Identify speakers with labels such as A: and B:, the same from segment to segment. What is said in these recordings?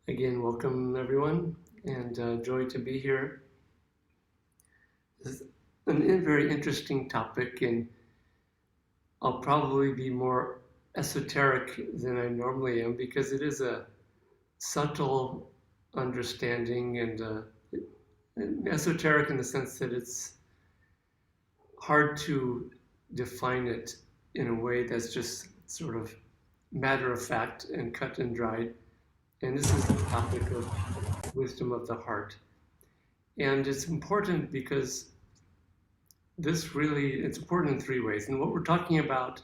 A: Again, welcome everyone, and joy to be here. This is a very interesting topic, and I'll probably be more esoteric than I normally am because it is a subtle understanding and esoteric in the sense that it's hard to define it in a way that's just sort of matter of fact and cut and dried. And this is the topic of wisdom of the heart. And it's important because it's important in three ways. And what we're talking about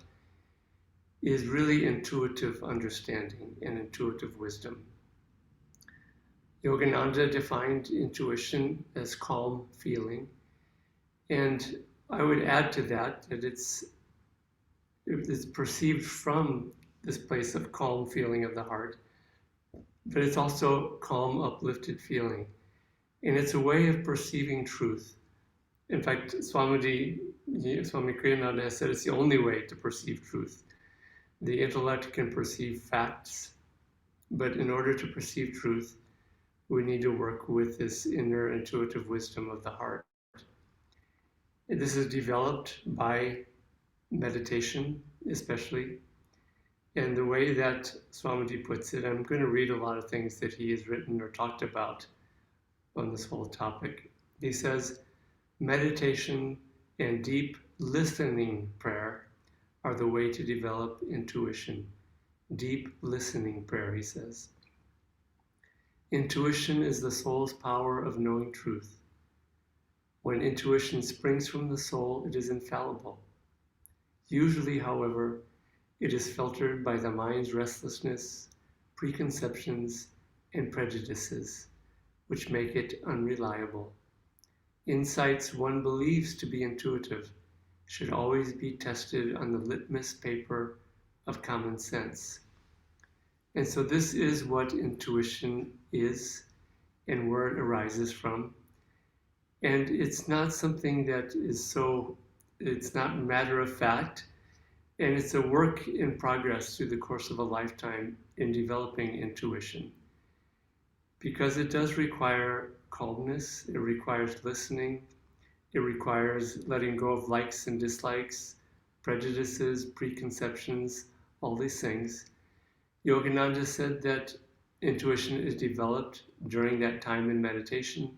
A: is really intuitive understanding and intuitive wisdom. Yogananda defined intuition as calm feeling. And I would add to that it's perceived from this place of calm feeling of the heart, but it's also calm, uplifted feeling. And it's a way of perceiving truth. In fact, Swami Kriyananda has said it's the only way to perceive truth. The intellect can perceive facts, but in order to perceive truth, we need to work with this inner intuitive wisdom of the heart. And this is developed by meditation, especially. And the way that Swamiji puts it, I'm going to read a lot of things that he has written or talked about on this whole topic. He says, meditation and deep listening prayer are the way to develop intuition. Deep listening prayer, he says. Intuition is the soul's power of knowing truth. When intuition springs from the soul, it is infallible. Usually, however, it is filtered by the mind's restlessness, preconceptions, and prejudices, which make it unreliable. Insights one believes to be intuitive should always be tested on the litmus paper of common sense. And so this is what intuition is and where it arises from. And it's not something that it's not matter of fact, and it's a work in progress through the course of a lifetime in developing intuition. Because it does require calmness, it requires listening, it requires letting go of likes and dislikes, prejudices, preconceptions, all these things. Yogananda said that intuition is developed during that time in meditation,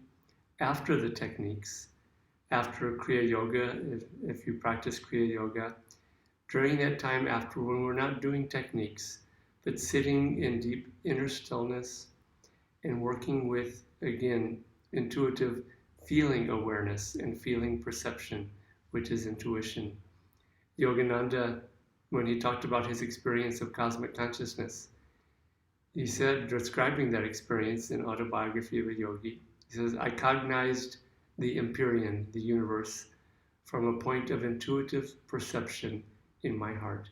A: after the techniques, after Kriya Yoga, if you practice Kriya Yoga, during that time after when we're not doing techniques, but sitting in deep inner stillness and working with, again, intuitive feeling awareness and feeling perception, which is intuition. Yogananda, when he talked about his experience of cosmic consciousness, he said, describing that experience in Autobiography of a Yogi, he says, I cognized the Empyrean, the universe, from a point of intuitive perception in my heart.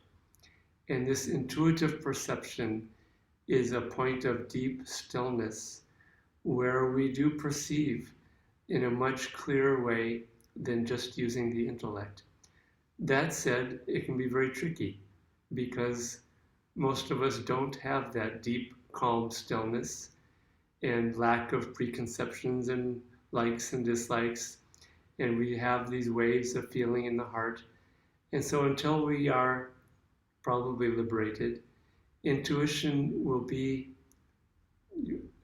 A: And this intuitive perception is a point of deep stillness where we do perceive in a much clearer way than just using the intellect. That said, it can be very tricky because most of us don't have that deep, calm stillness and lack of preconceptions and likes and dislikes. And we have these waves of feeling in the heart. And so until we are probably liberated, intuition will be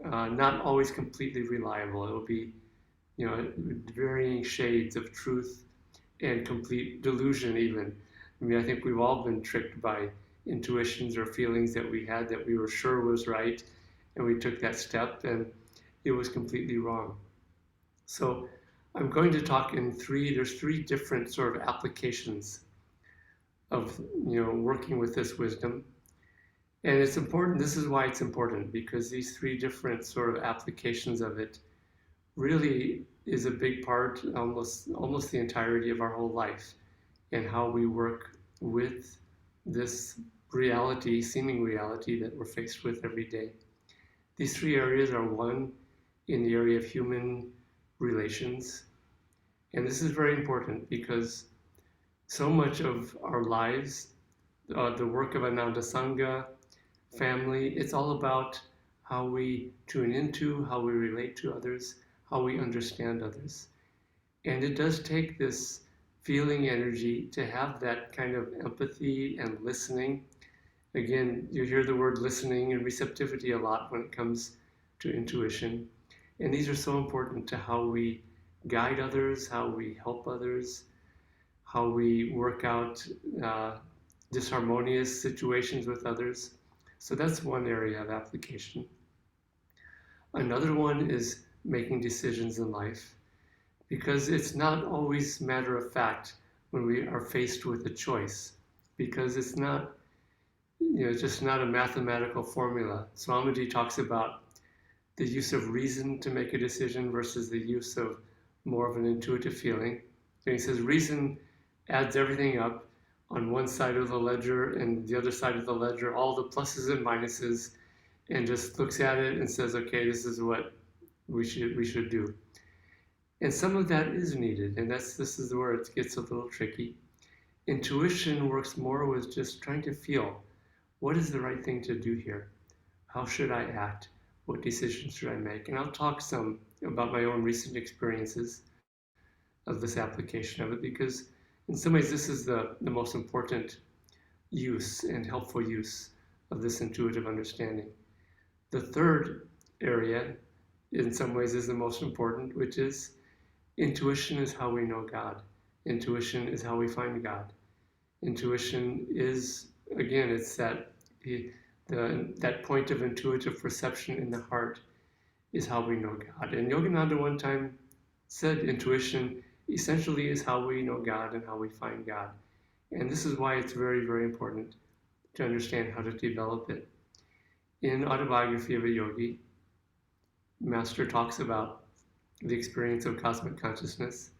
A: not always completely reliable. It will be, varying shades of truth and complete delusion even. I mean, I think we've all been tricked by intuitions or feelings that we had that we were sure was right, and we took that step and it was completely wrong. So I'm going to talk there's three different sort of applications of, working with this wisdom. And it's important, this is why it's important, because these three different sort of applications of it really is a big part, almost the entirety of our whole life, and how we work with this reality, seeming reality that we're faced with every day. These three areas are one in the area of human relations. And this is very important because so much of our lives, the work of Ananda Sangha, family, it's all about how we tune into, how we relate to others, how we understand others. And it does take this feeling energy to have that kind of empathy and listening. Again, you hear the word listening and receptivity a lot when it comes to intuition. And these are so important to how we guide others, how we help others, how we work out disharmonious situations with others. So that's one area of application. Another one is making decisions in life, because it's not always matter of fact when we are faced with a choice, because it's not, just not a mathematical formula. Swamiji talks about the use of reason to make a decision versus the use of more of an intuitive feeling. And he says reason adds everything up on one side of the ledger and the other side of the ledger, all the pluses and minuses, and just looks at it and says, okay, this is what we should do. And some of that is needed, and this is where it gets a little tricky. Intuition works more with just trying to feel, what is the right thing to do here? How should I act? What decisions should I make? And I'll talk some about my own recent experiences of this application of it, because in some ways this is the most important use and helpful use of this intuitive understanding. The third area, in some ways, is the most important, which is intuition is how we know God. Intuition is how we find God. Intuition is, again, it's that point of intuitive perception in the heart is how we know God. And Yogananda one time said intuition essentially is how we know God and how we find God. And this is why it's very, very important to understand how to develop it. In Autobiography of a Yogi, Master talks about the experience of cosmic consciousness,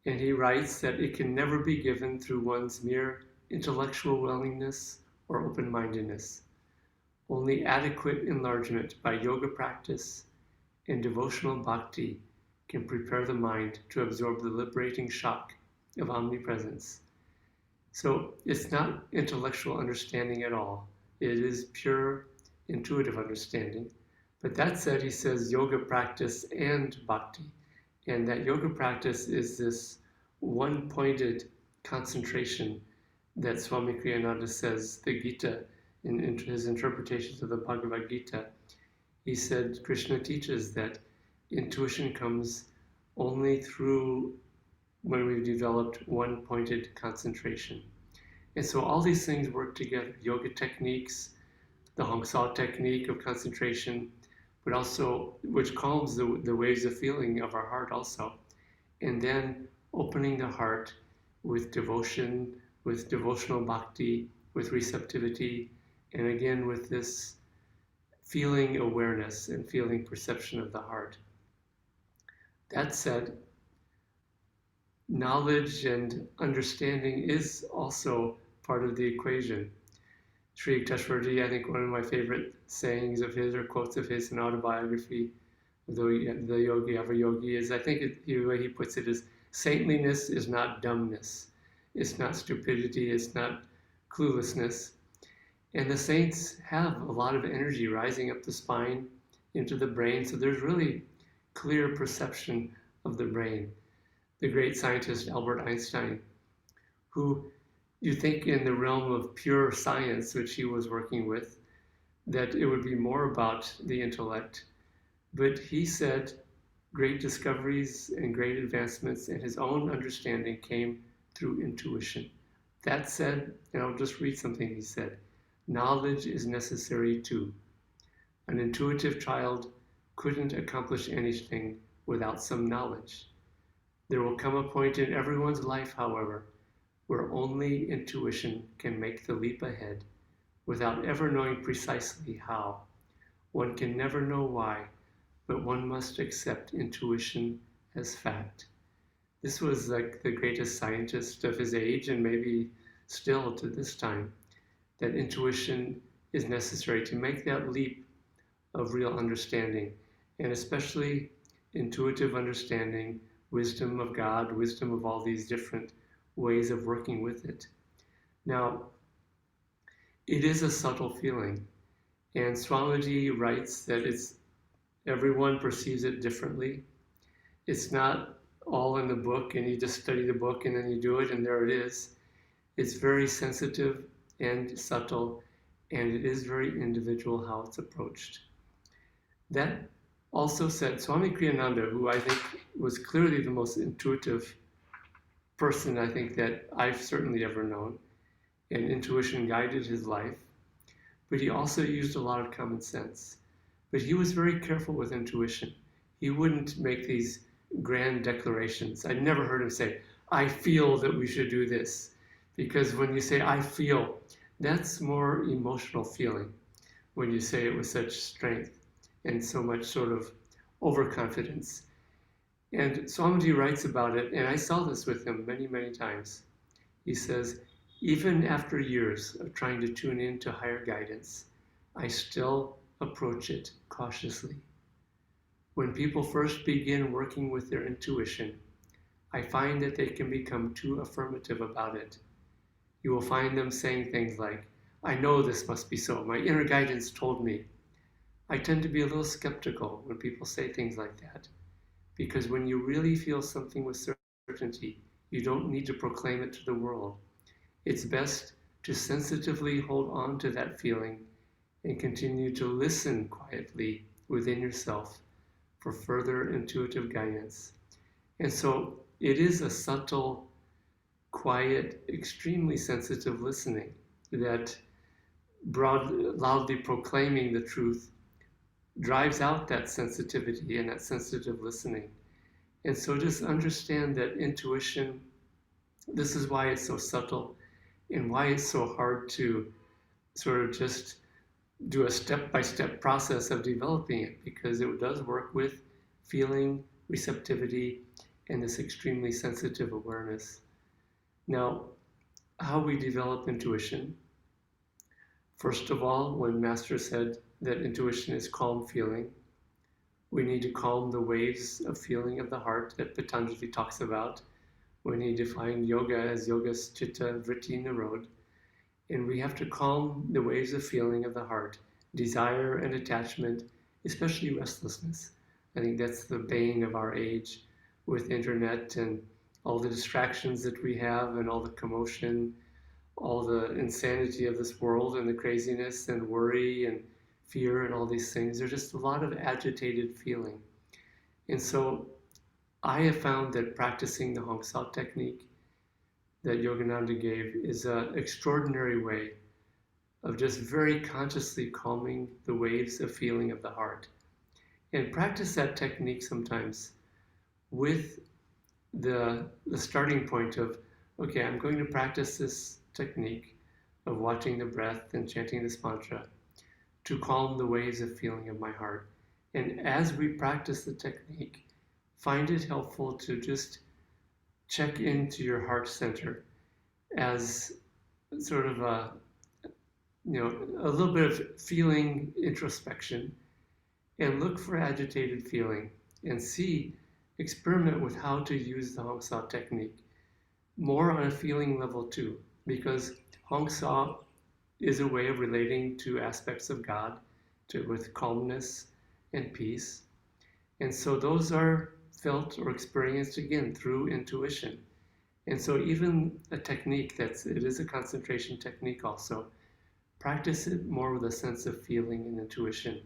A: and he writes that it can never be given through one's mere intellectual willingness or open-mindedness. Only adequate enlargement by yoga practice and devotional bhakti can prepare the mind to absorb the liberating shock of omnipresence. So it's not intellectual understanding at all. It is pure intuitive understanding. But that said, he says yoga practice and bhakti. And that yoga practice is this one-pointed concentration that Swami Kriyananda says, the Gita, in his interpretations of the Bhagavad Gita. He said Krishna teaches that intuition comes only through when we've developed one-pointed concentration. And so all these things work together, yoga techniques, the Hongsa technique of concentration, but also which calms the waves of feeling of our heart also. And then opening the heart with devotion, with devotional bhakti, with receptivity, and again with this feeling awareness and feeling perception of the heart. That said, knowledge and understanding is also part of the equation. Sri Yukteswarji, I think one of my favorite sayings of his or quotes of his in Autobiography of the Yogi of a Yogi is, I think the way he puts it is, saintliness is not dumbness. It's not stupidity, it's not cluelessness. And the saints have a lot of energy rising up the spine into the brain, so there's really clear perception of the brain. The great scientist Albert Einstein, who you think in the realm of pure science, which he was working with, that it would be more about the intellect. But he said great discoveries and great advancements in his own understanding came through intuition. That said, and I'll just read something he said, knowledge is necessary too. An intuitive child couldn't accomplish anything without some knowledge. There will come a point in everyone's life, however, where only intuition can make the leap ahead without ever knowing precisely how. One can never know why, but one must accept intuition as fact. This was like the greatest scientist of his age, and maybe still to this time, that intuition is necessary to make that leap of real understanding, and especially intuitive understanding, wisdom of God, wisdom of all these different ways of working with it. Now, it is a subtle feeling, And Swamiji writes that everyone perceives it differently. It's not all in the book and you just study the book and then you do it and there it is. It's very sensitive and subtle, and it is very individual how it's approached. That also said, Swami Kriyananda, who I think was clearly the most intuitive person I think that I've certainly ever known, and intuition guided his life, but he also used a lot of common sense. But he was very careful with intuition. He wouldn't make these grand declarations. I never heard him say, I feel that we should do this. Because when you say, I feel, that's more emotional feeling when you say it with such strength and so much sort of overconfidence. And Swamiji writes about it, and I saw this with him many, many times. He says, even after years of trying to tune in to higher guidance, I still approach it cautiously. When people first begin working with their intuition, I find that they can become too affirmative about it. You will find them saying things like, I know this must be so. My inner guidance told me. I tend to be a little skeptical when people say things like that, because when you really feel something with certainty, you don't need to proclaim it to the world. It's best to sensitively hold on to that feeling and continue to listen quietly within yourself for further intuitive guidance. And so it is a subtle, quiet, extremely sensitive listening that loudly proclaiming the truth drives out that sensitivity and that sensitive listening. And so just understand that intuition, this is why it's so subtle and why it's so hard to sort of just do a step-by-step process of developing it, because it does work with feeling, receptivity, and this extremely sensitive awareness. Now, how we develop intuition. First of all, when Master said that intuition is calm feeling, we need to calm the waves of feeling of the heart that Patanjali talks about when he defined yoga as yogas chitta vritti nirod. And we have to calm the waves of feeling of the heart, desire and attachment, especially restlessness. I think that's the bane of our age with internet and all the distractions that we have and all the commotion, all the insanity of this world and the craziness and worry and fear and all these things. There's just a lot of agitated feeling. And so I have found that practicing the Hong Sao technique that Yogananda gave is an extraordinary way of just very consciously calming the waves of feeling of the heart. And practice that technique sometimes with the starting point of, okay, I'm going to practice this technique of watching the breath and chanting this mantra to calm the waves of feeling of my heart. And as we practice the technique, find it helpful to just check into your heart center as sort of a little bit of feeling introspection, and look for agitated feeling and experiment with how to use the Hong Sao technique more on a feeling level too, because Hong Sao is a way of relating to aspects of God with calmness and peace. And so those are felt or experienced again through intuition. And so even a technique it is a concentration technique also, practice it more with a sense of feeling and intuition.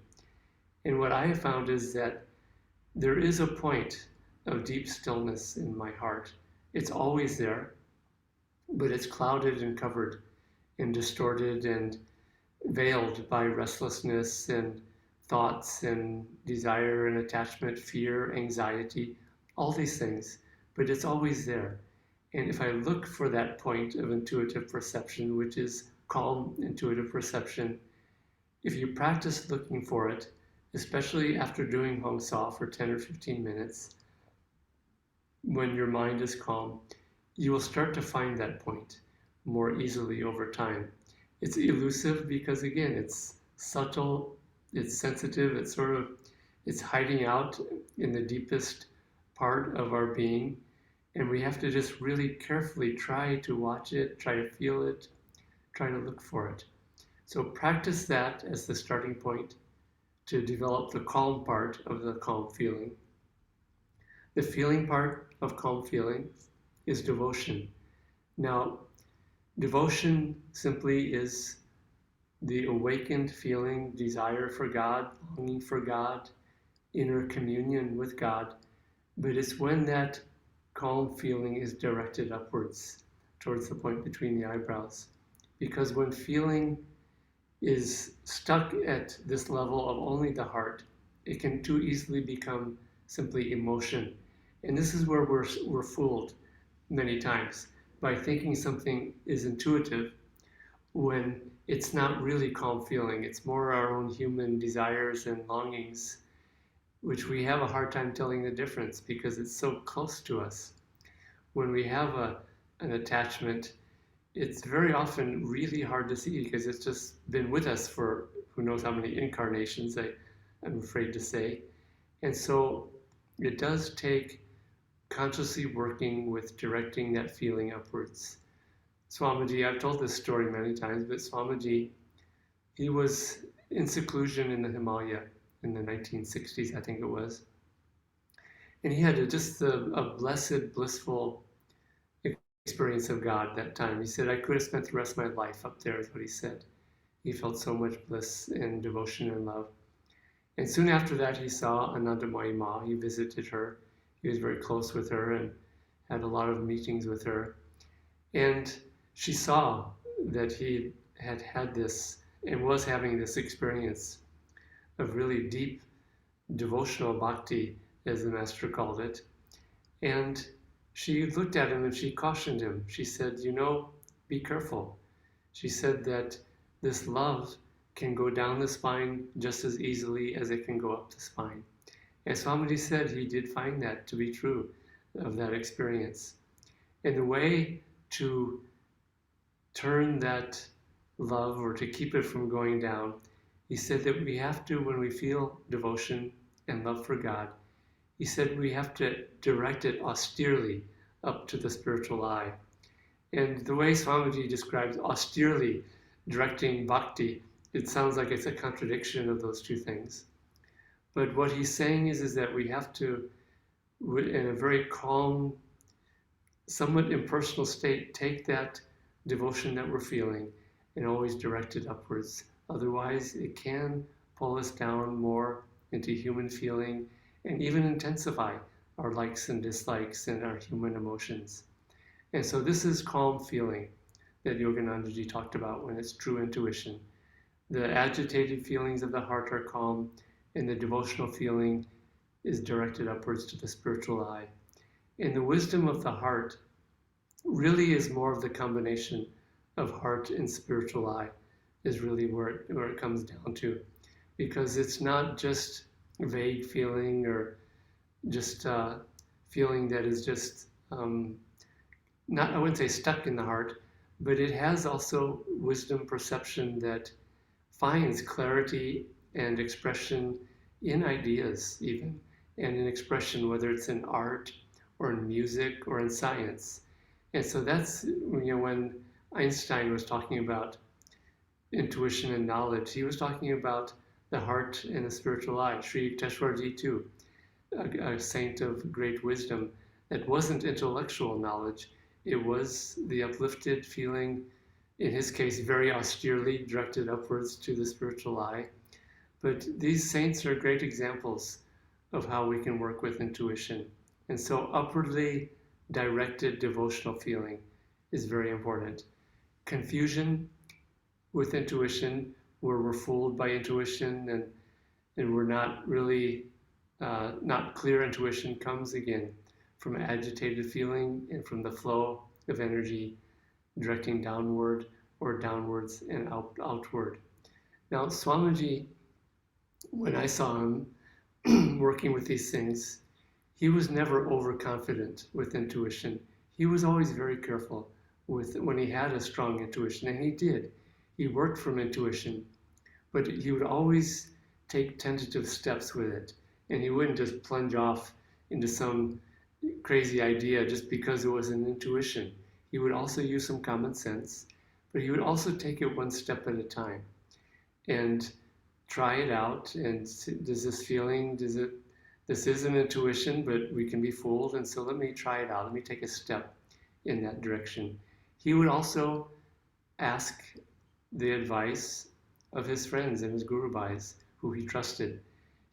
A: And what I have found is that there is a point of deep stillness in my heart. It's always there, but it's clouded and covered and distorted and veiled by restlessness and thoughts and desire and attachment, fear, anxiety, all these things. But it's always there. And if I look for that point of intuitive perception, which is calm intuitive perception, if you practice looking for it, especially after doing Hong Sao for 10 or 15 minutes, when your mind is calm, you will start to find that point more easily over time. It's elusive because, again, it's subtle, it's sensitive, it's hiding out in the deepest part of our being, and we have to just really carefully try to watch it, try to feel it, try to look for it. So practice that as the starting point to develop the calm part of the calm feeling. The feeling part of calm feeling is devotion. Now, devotion simply is the awakened feeling, desire for God, longing for God, inner communion with God. But it's when that calm feeling is directed upwards towards the point between the eyebrows. Because when feeling is stuck at this level of only the heart, it can too easily become simply emotion. And this is where we're fooled many times by thinking something is intuitive when it's not really calm feeling. It's more our own human desires and longings, which we have a hard time telling the difference because it's so close to us. When we have an attachment, it's very often really hard to see because it's just been with us for who knows how many incarnations, I'm afraid to say. And so it does take consciously working with directing that feeling upwards. Swamiji, I've told this story many times, but Swamiji, he was in seclusion in the Himalaya in the 1960s, I think it was. And he had just a blessed, blissful experience of God that time. He said, I could have spent the rest of my life up there, is what he said. He felt so much bliss and devotion and love. And soon after that, he saw Ananda Ma. He visited her. He was very close with her and had a lot of meetings with her. And she saw that he had had this and was having this experience of really deep devotional bhakti, as the master called it. And she looked at him and she cautioned him. She said, be careful. She said that this love can go down the spine just as easily as it can go up the spine. And Swamiji said he did find that to be true of that experience. And the way to turn that love or to keep it from going down, he said that we have to, when we feel devotion and love for God, he said we have to direct it austerely up to the spiritual eye. And the way Swamiji describes austerely directing bhakti, it sounds like it's a contradiction of those two things. But what he's saying is that we have to, in a very calm, somewhat impersonal state, take that devotion that we're feeling and always direct it upwards. Otherwise, it can pull us down more into human feeling and even intensify our likes and dislikes and our human emotions. And so this is calm feeling that Yoganandaji talked about when it's true intuition. The agitated feelings of the heart are calm, and the devotional feeling is directed upwards to the spiritual eye. And the wisdom of the heart really is more of the combination of heart and spiritual eye, is really where it comes down to. Because it's not just vague feeling or just feeling that is just not, I wouldn't say stuck in the heart, but it has also wisdom perception that finds clarity and expression in ideas even, and in expression whether it's in art or in music or in science. And so that's, when Einstein was talking about intuition and knowledge, he was talking about the heart and the spiritual eye. Sri Yukteswarji too, a saint of great wisdom, that wasn't intellectual knowledge. It was the uplifted feeling, in his case, very austerely directed upwards to the spiritual eye. But these saints are great examples of how we can work with intuition. And so upwardly directed devotional feeling is very important. Confusion with intuition, where we're fooled by intuition and we're not really, not clear intuition, comes again from agitated feeling and from the flow of energy directing downward or downwards and outward. Now, Swamiji, when I saw him working with these things, he was never overconfident with intuition. He was always very careful with when he had a strong intuition, and he did. He worked from intuition, but he would always take tentative steps with it, and he wouldn't just plunge off into some crazy idea just because it was an intuition. He would also use some common sense, but he would also take it one step at a time. and try it out. And does this feeling, this is an intuition, but we can be fooled. And so let me try it out. Let me take a step in that direction. He would also ask the advice of his friends and his gurubhais who he trusted.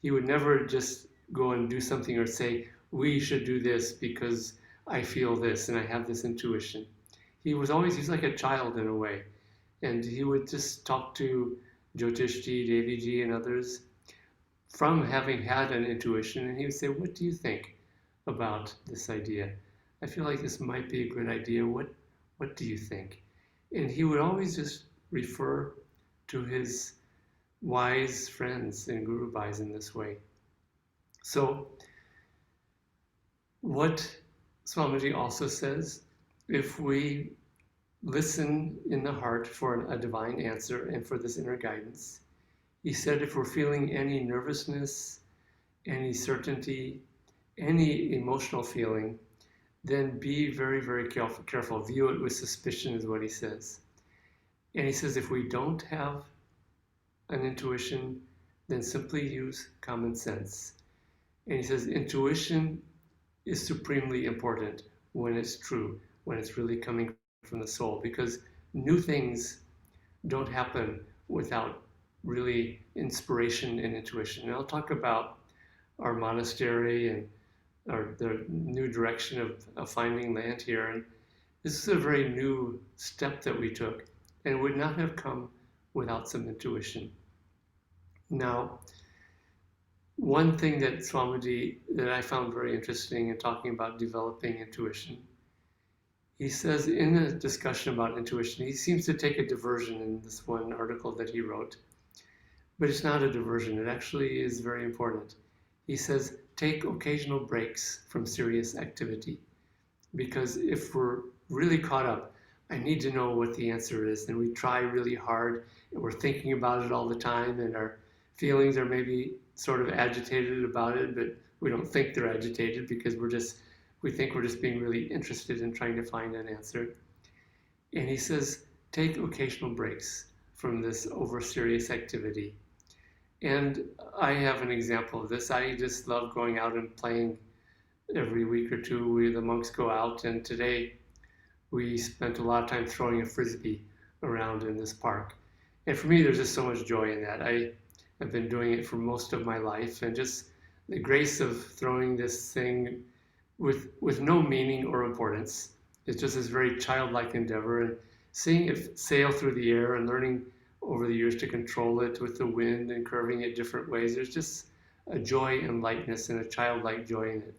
A: He would never just go and do something or say, we should do this because I feel this and I have this intuition. He's like a child in a way. And he would just talk to Jyotishji, Deviji, and others from having had an intuition, and he would say, what do you think about this idea? I feel like this might be a good idea. What do you think? And he would always just refer to his wise friends and gurubhais in this way. So what Swamiji also says, if we listen in the heart for a divine answer and for this inner guidance, he said if we're feeling any nervousness, any certainty, any emotional feeling, then be very, very careful. View it with suspicion is what he says. And he says if we don't have an intuition, then simply use common sense. And he says intuition is supremely important when it's true, when it's really coming from the soul, because new things don't happen without really inspiration and intuition. And I'll talk about our monastery and the new direction of finding land here. And this is a very new step that we took, and it would not have come without some intuition. Now, one thing that Swamiji, that I found very interesting in talking about developing intuition, he says in a discussion about intuition, he seems to take a diversion in this one article that he wrote, but it's not a diversion. It actually is very important. He says, take occasional breaks from serious activity, because if we're really caught up, I need to know what the answer is, and we try really hard, and we're thinking about it all the time, and our feelings are maybe sort of agitated about it, but we don't think they're agitated because we think we're just being really interested in trying to find an answer. And he says, take occasional breaks from this over serious activity. And I have an example of this. I just love going out and playing every week or two. The monks go out, and today we spent a lot of time throwing a frisbee around in this park. And for me, there's just so much joy in that. I've been doing it for most of my life, and just the grace of throwing this thing with no meaning or importance. It's just this very childlike endeavor, and seeing it sail through the air and learning over the years to control it with the wind and curving it different ways. There's just a joy and lightness and a childlike joy in it.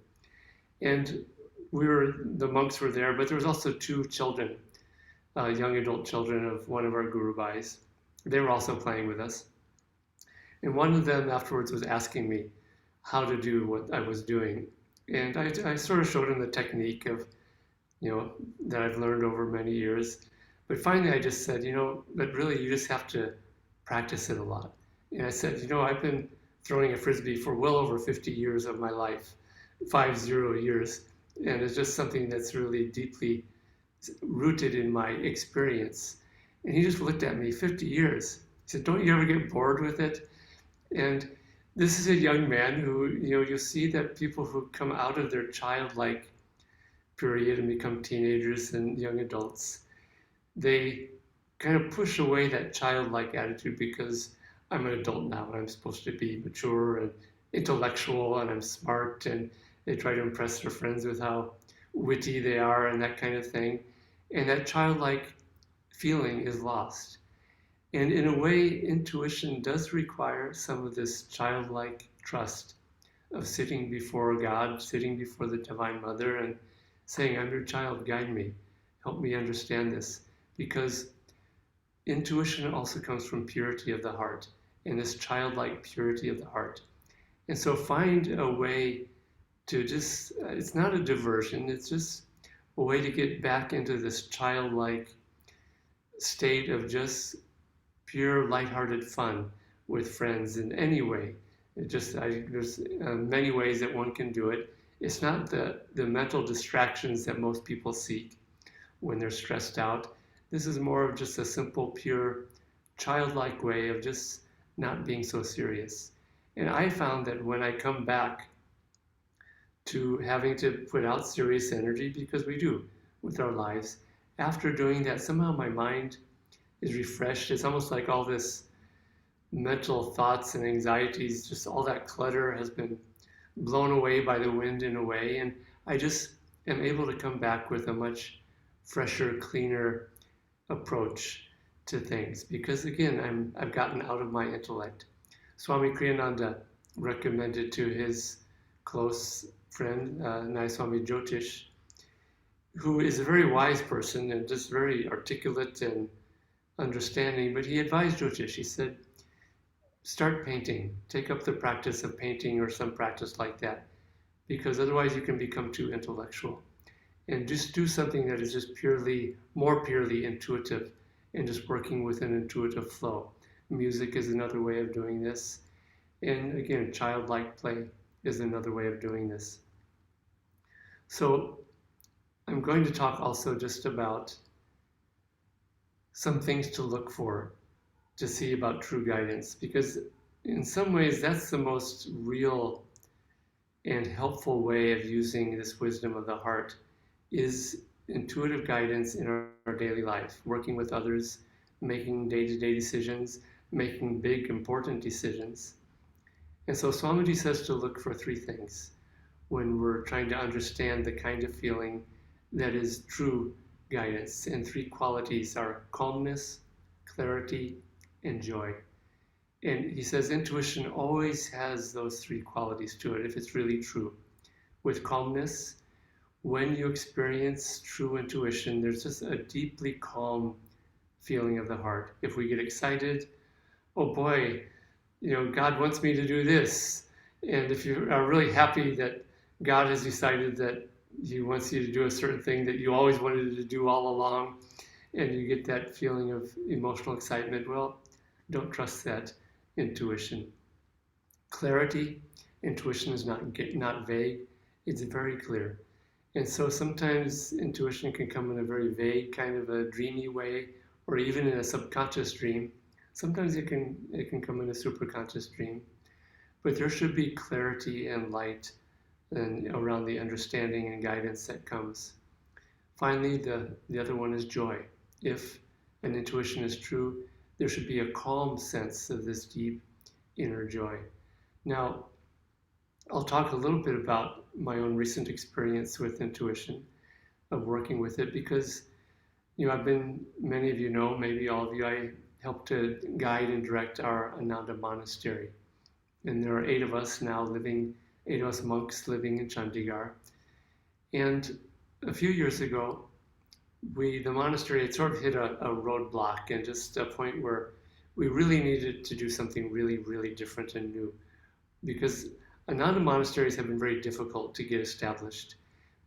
A: And the monks were there, but there was also two children, young adult children of one of our gurubhais. They were also playing with us. And one of them afterwards was asking me how to do what I was doing. And I sort of showed him the technique of, that I've learned over many years. But finally I just said, but really you just have to practice it a lot. And I said, I've been throwing a frisbee for well over 50 years of my life, 50 years. And it's just something that's really deeply rooted in my experience. And he just looked at me, 50 years. He said, don't you ever get bored with it? And this is a young man who, you'll see that people who come out of their childlike period and become teenagers and young adults, they kind of push away that childlike attitude because I'm an adult now and I'm supposed to be mature and intellectual and I'm smart, and they try to impress their friends with how witty they are and that kind of thing. And that childlike feeling is lost. And in a way, intuition does require some of this childlike trust of sitting before God, sitting before the Divine Mother and saying, I'm your child, guide me, help me understand this. Because intuition also comes from purity of the heart and this childlike purity of the heart. And so find a way to just, it's not a diversion, it's just a way to get back into this childlike state of just pure lighthearted fun with friends in any way. There's many ways that one can do it. It's not the mental distractions that most people seek when they're stressed out. This is more of just a simple, pure, childlike way of just not being so serious. And I found that when I come back to having to put out serious energy, because we do with our lives, after doing that, somehow my mind is refreshed. It's almost like all this mental thoughts and anxieties, just all that clutter has been blown away by the wind in a way. And I just am able to come back with a much fresher, cleaner approach to things. Because again, I've gotten out of my intellect. Swami Kriyananda recommended to his close friend, Nayaswami Jyotish, who is a very wise person and just very articulate and understanding, but he advised Jyotish, he said, start painting, take up the practice of painting or some practice like that, because otherwise you can become too intellectual. And just do something that is just more purely intuitive and just working with an intuitive flow. Music is another way of doing this. And again, childlike play is another way of doing this. So I'm going to talk also just about some things to look for to see about true guidance, because in some ways that's the most real and helpful way of using this wisdom of the heart is intuitive guidance in our daily life, working with others, making day-to-day decisions, making big important decisions. And so Swamiji says to look for three things when we're trying to understand the kind of feeling that is true guidance. And three qualities are calmness, clarity, and joy. And he says intuition always has those three qualities to it if it's really true. With calmness, when you experience true intuition, there's just a deeply calm feeling of the heart. If we get excited, oh boy, God wants me to do this. And if you are really happy that God has decided that he wants you to do a certain thing that you always wanted to do all along, and you get that feeling of emotional excitement, well, don't trust that intuition. Clarity, intuition is not vague, it's very clear. And so sometimes intuition can come in a very vague, kind of a dreamy way, or even in a subconscious dream. Sometimes it can come in a superconscious dream. But there should be clarity and light and around the understanding and guidance that comes. Finally, the other one is joy. If an intuition is true, there should be a calm sense of this deep inner joy. Now, I'll talk a little bit about my own recent experience with intuition, of working with it, because many of you know, maybe all of you, I helped to guide and direct our Ananda monastery. And there are 8 of us now 8 of us monks living in Chandigarh. And a few years ago, the monastery had sort of hit a roadblock and just a point where we really needed to do something really, really different and new. Because Ananda monasteries have been very difficult to get established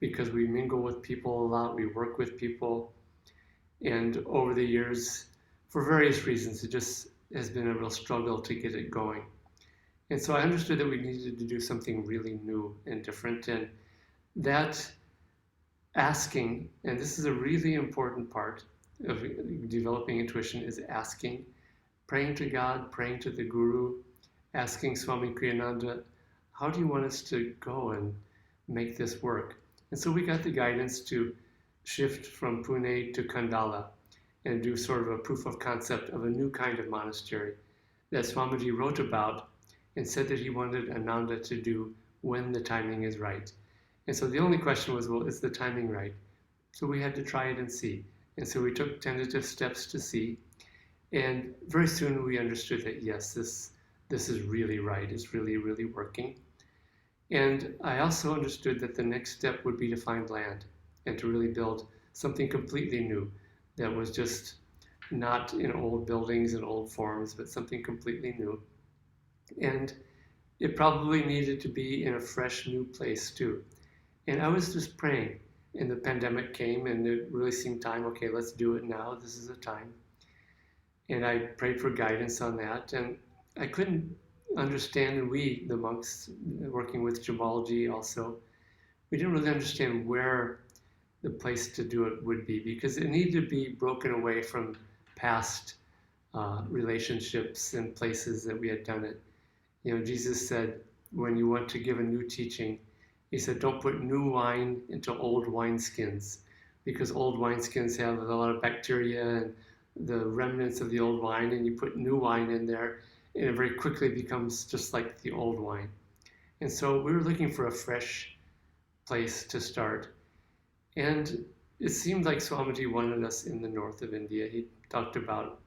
A: because we mingle with people a lot, we work with people, and over the years, for various reasons, it just has been a real struggle to get it going. And so I understood that we needed to do something really new and different, and that asking, and this is a really important part of developing intuition, is asking, praying to God, praying to the Guru, asking Swami Kriyananda, how do you want us to go and make this work? And so we got the guidance to shift from Pune to Khandala and do sort of a proof of concept of a new kind of monastery that Swamiji wrote about and said that he wanted Ananda to do when the timing is right. And so the only question was, well, is the timing right? So we had to try it and see. And so we took tentative steps to see. And very soon we understood that, yes, this is really right. It's really, really working. And I also understood that the next step would be to find land and to really build something completely new that was just not in old buildings and old forms, but something completely new. And it probably needed to be in a fresh, new place too. And I was just praying, and the pandemic came, and it really seemed time, okay, let's do it now. This is the time. And I prayed for guidance on that, and I couldn't understand, and we, the monks, working with Jamalji also, we didn't really understand where the place to do it would be, because it needed to be broken away from past relationships and places that we had done it. Jesus said, when you want to give a new teaching, he said, don't put new wine into old wineskins, because old wineskins have a lot of bacteria and the remnants of the old wine, and you put new wine in there, and it very quickly becomes just like the old wine. And so we were looking for a fresh place to start. And it seemed like Swamiji wanted us in the north of India. He talked about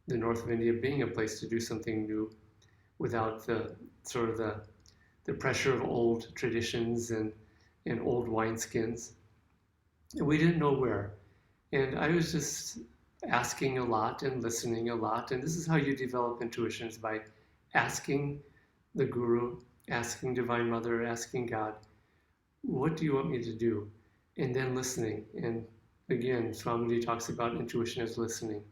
A: the north of India being a place to do something new without the sort of the pressure of old traditions and old wineskins. And we didn't know where. And I was just asking a lot and listening a lot. And this is how you develop intuitions, by asking the Guru, asking Divine Mother, asking God, what do you want me to do? And then listening. And again, Swamiji talks about intuition as listening.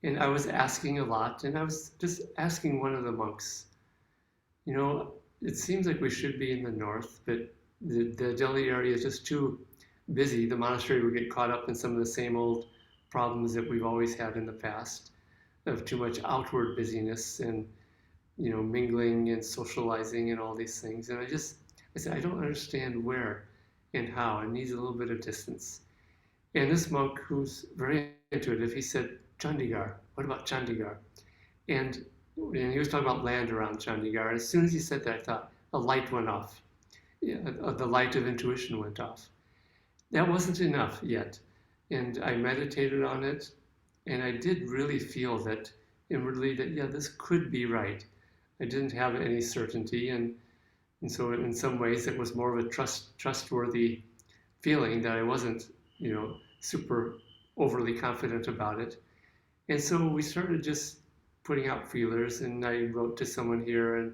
A: And I was asking a lot, and I was just asking one of the monks, it seems like we should be in the north, but the Delhi area is just too busy. The monastery would get caught up in some of the same old problems that we've always had in the past, of too much outward busyness and mingling and socializing and all these things. And I said, I don't understand where and how. It needs a little bit of distance. And this monk, who's very intuitive, he said, Chandigarh. What about Chandigarh? And he was talking about land around Chandigarh. As soon as he said that, I thought a light went off. The light of intuition went off. That wasn't enough yet. And I meditated on it, and I did really feel that inwardly that, this could be right. I didn't have any certainty, and so in some ways it was more of a trustworthy feeling that I wasn't, super overly confident about it. And so we started just putting out feelers, and I wrote to someone here and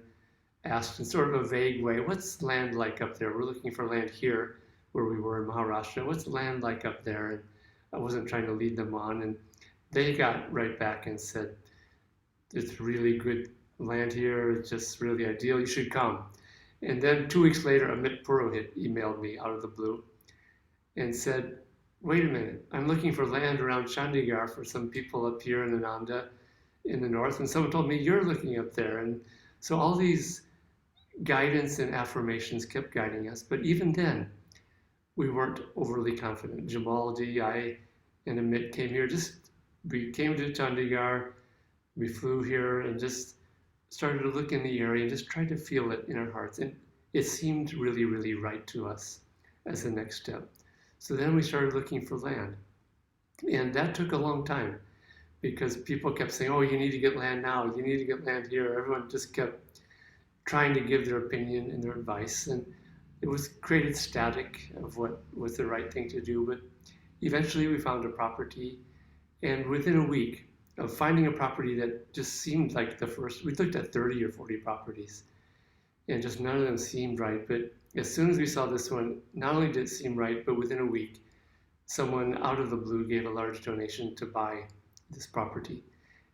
A: asked in sort of a vague way, what's land like up there? We're looking for land here where we were in Maharashtra. What's land like up there? And I wasn't trying to lead them on. And they got right back and said, it's really good land here. It's just really ideal. You should come. And then 2 weeks later, Amit Purohit emailed me out of the blue and said, wait a minute, I'm looking for land around Chandigarh for some people up here in Ananda in the north, and someone told me you're looking up there. And so all these guidance and affirmations kept guiding us, but even then, we weren't overly confident. Jamalji, I, and Amit came here. We came to Chandigarh, we flew here and just started to look in the area and just tried to feel it in our hearts. And it seemed really, really right to us as the next step. So then we started looking for land. And that took a long time because people kept saying, oh, you need to get land now. You need to get land here. Everyone just kept trying to give their opinion and their advice. And it was created static of what was the right thing to do. But eventually we found a property. And within a week of finding a property that just seemed like the first, we looked at 30 or 40 properties. And just none of them seemed right. But as soon as we saw this one, not only did it seem right, but within a week, someone out of the blue gave a large donation to buy this property.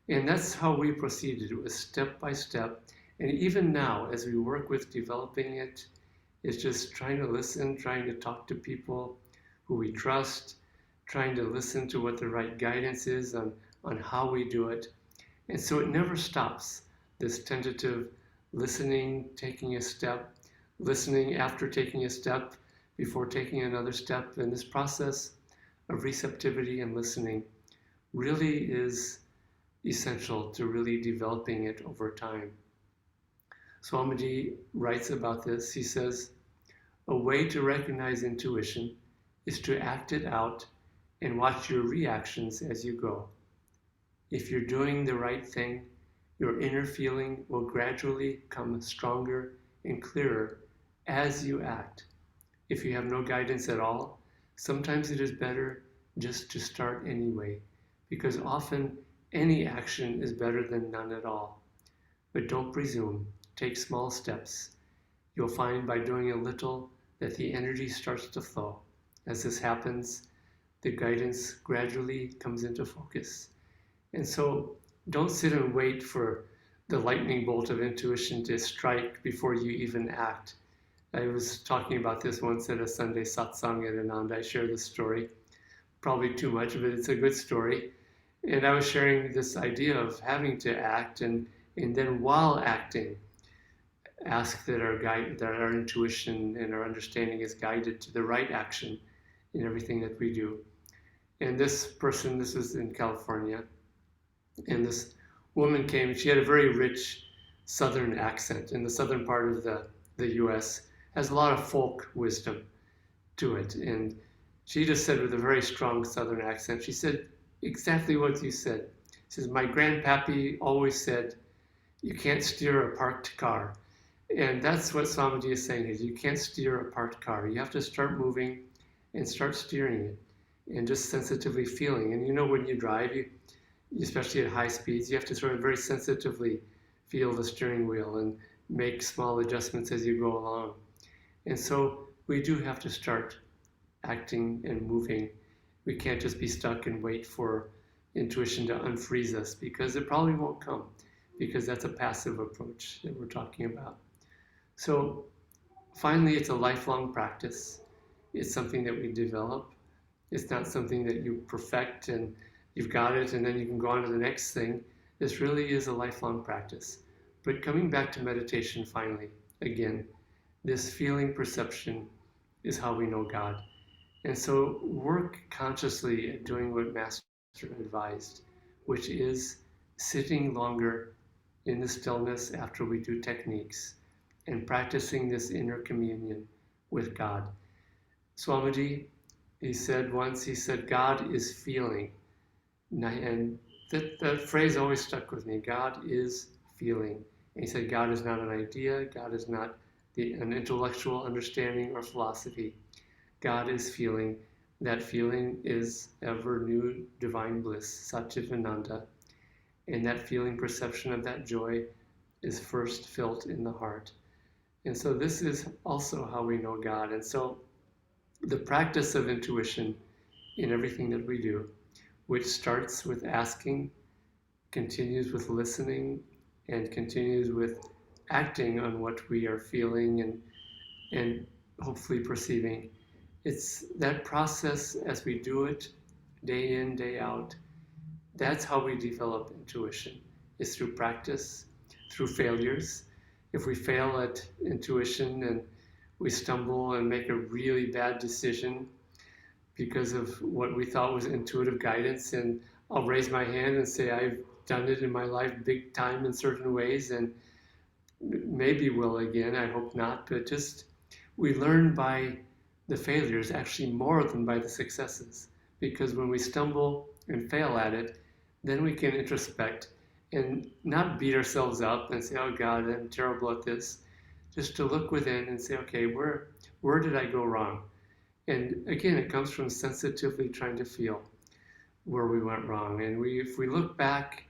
A: And that's how we proceeded. It was step by step. And even now, as we work with developing it, it's just trying to listen, trying to talk to people who we trust, trying to listen to what the right guidance is on how we do it. And so it never stops, this tentative listening, taking a step, listening after taking a step, before taking another step. And this process of receptivity and listening really is essential to really developing it over time. Swamiji writes about this. He says, a way to recognize intuition is to act it out and watch your reactions as you go. If you're doing the right thing, your inner feeling will gradually come stronger and clearer as you act. If you have no guidance at all, sometimes it is better just to start anyway, because often any action is better than none at all. But don't presume. Take small steps. You'll find by doing a little that the energy starts to flow. As this happens, the guidance gradually comes into focus. And so don't sit and wait for the lightning bolt of intuition to strike before you even act. I was talking about this once at a Sunday satsang at Ananda. I share this story, probably too much, but it's a good story. And I was sharing this idea of having to act, and then while acting, ask that our intuition and our understanding is guided to the right action in everything that we do. And this person, this was in California, and this woman came. She had a very rich Southern accent, and the southern part of the U.S. has a lot of folk wisdom to it. And she just said with a very strong Southern accent, she said exactly what you said. She says, my grandpappy always said, you can't steer a parked car. And that's what Swamiji is saying, is you can't steer a parked car. You have to start moving and start steering it and just sensitively feeling. And you know, when you drive, especially at high speeds, you have to sort of very sensitively feel the steering wheel and make small adjustments as you go along. And so we do have to start acting and moving. We can't just be stuck and wait for intuition to unfreeze us, because it probably won't come, because that's a passive approach that we're talking about. So finally, it's a lifelong practice. It's something that we develop. It's not something that you perfect and you've got it and then you can go on to the next thing. This really is a lifelong practice. But coming back to meditation finally, again, this feeling perception is how we know God. And so work consciously at doing what Master advised, which is sitting longer in the stillness after we do techniques and practicing this inner communion with God. Swamiji, he said once, he said, God is feeling. And that phrase always stuck with me. God is feeling. And he said, God is not an idea. God is not an intellectual understanding or philosophy. God is feeling. That feeling is ever new divine bliss, Satchitananda. And that feeling perception of that joy is first felt in the heart. And so this is also how we know God. And so the practice of intuition in everything that we do, which starts with asking, continues with listening, and continues with acting on what we are feeling and hopefully perceiving. It's that process as we do it day in, day out. That's how we develop intuition, is through practice, through failures. If we fail at intuition and we stumble and make a really bad decision because of what we thought was intuitive guidance, and I'll raise my hand and say I've done it in my life big time in certain ways, and maybe will again, I hope not, but just we learn by the failures actually more than by the successes, because when we stumble and fail at it, then we can introspect and not beat ourselves up and say, oh God, I'm terrible at this. Just to look within and say, okay, where did I go wrong? And again, it comes from sensitively trying to feel where we went wrong. And if we look back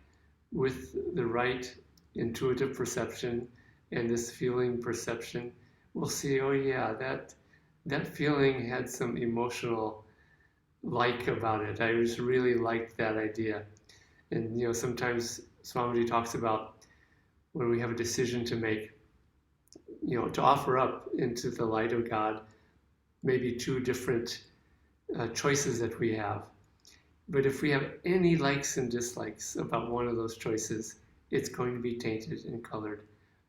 A: with the right intuitive perception and this feeling perception, we'll see, oh yeah, that feeling had some emotional like about it. I just really liked that idea. And you know, sometimes Swamiji talks about when we have a decision to make, you know, to offer up into the light of God, maybe two different choices that we have. But if we have any likes and dislikes about one of those choices, it's going to be tainted and colored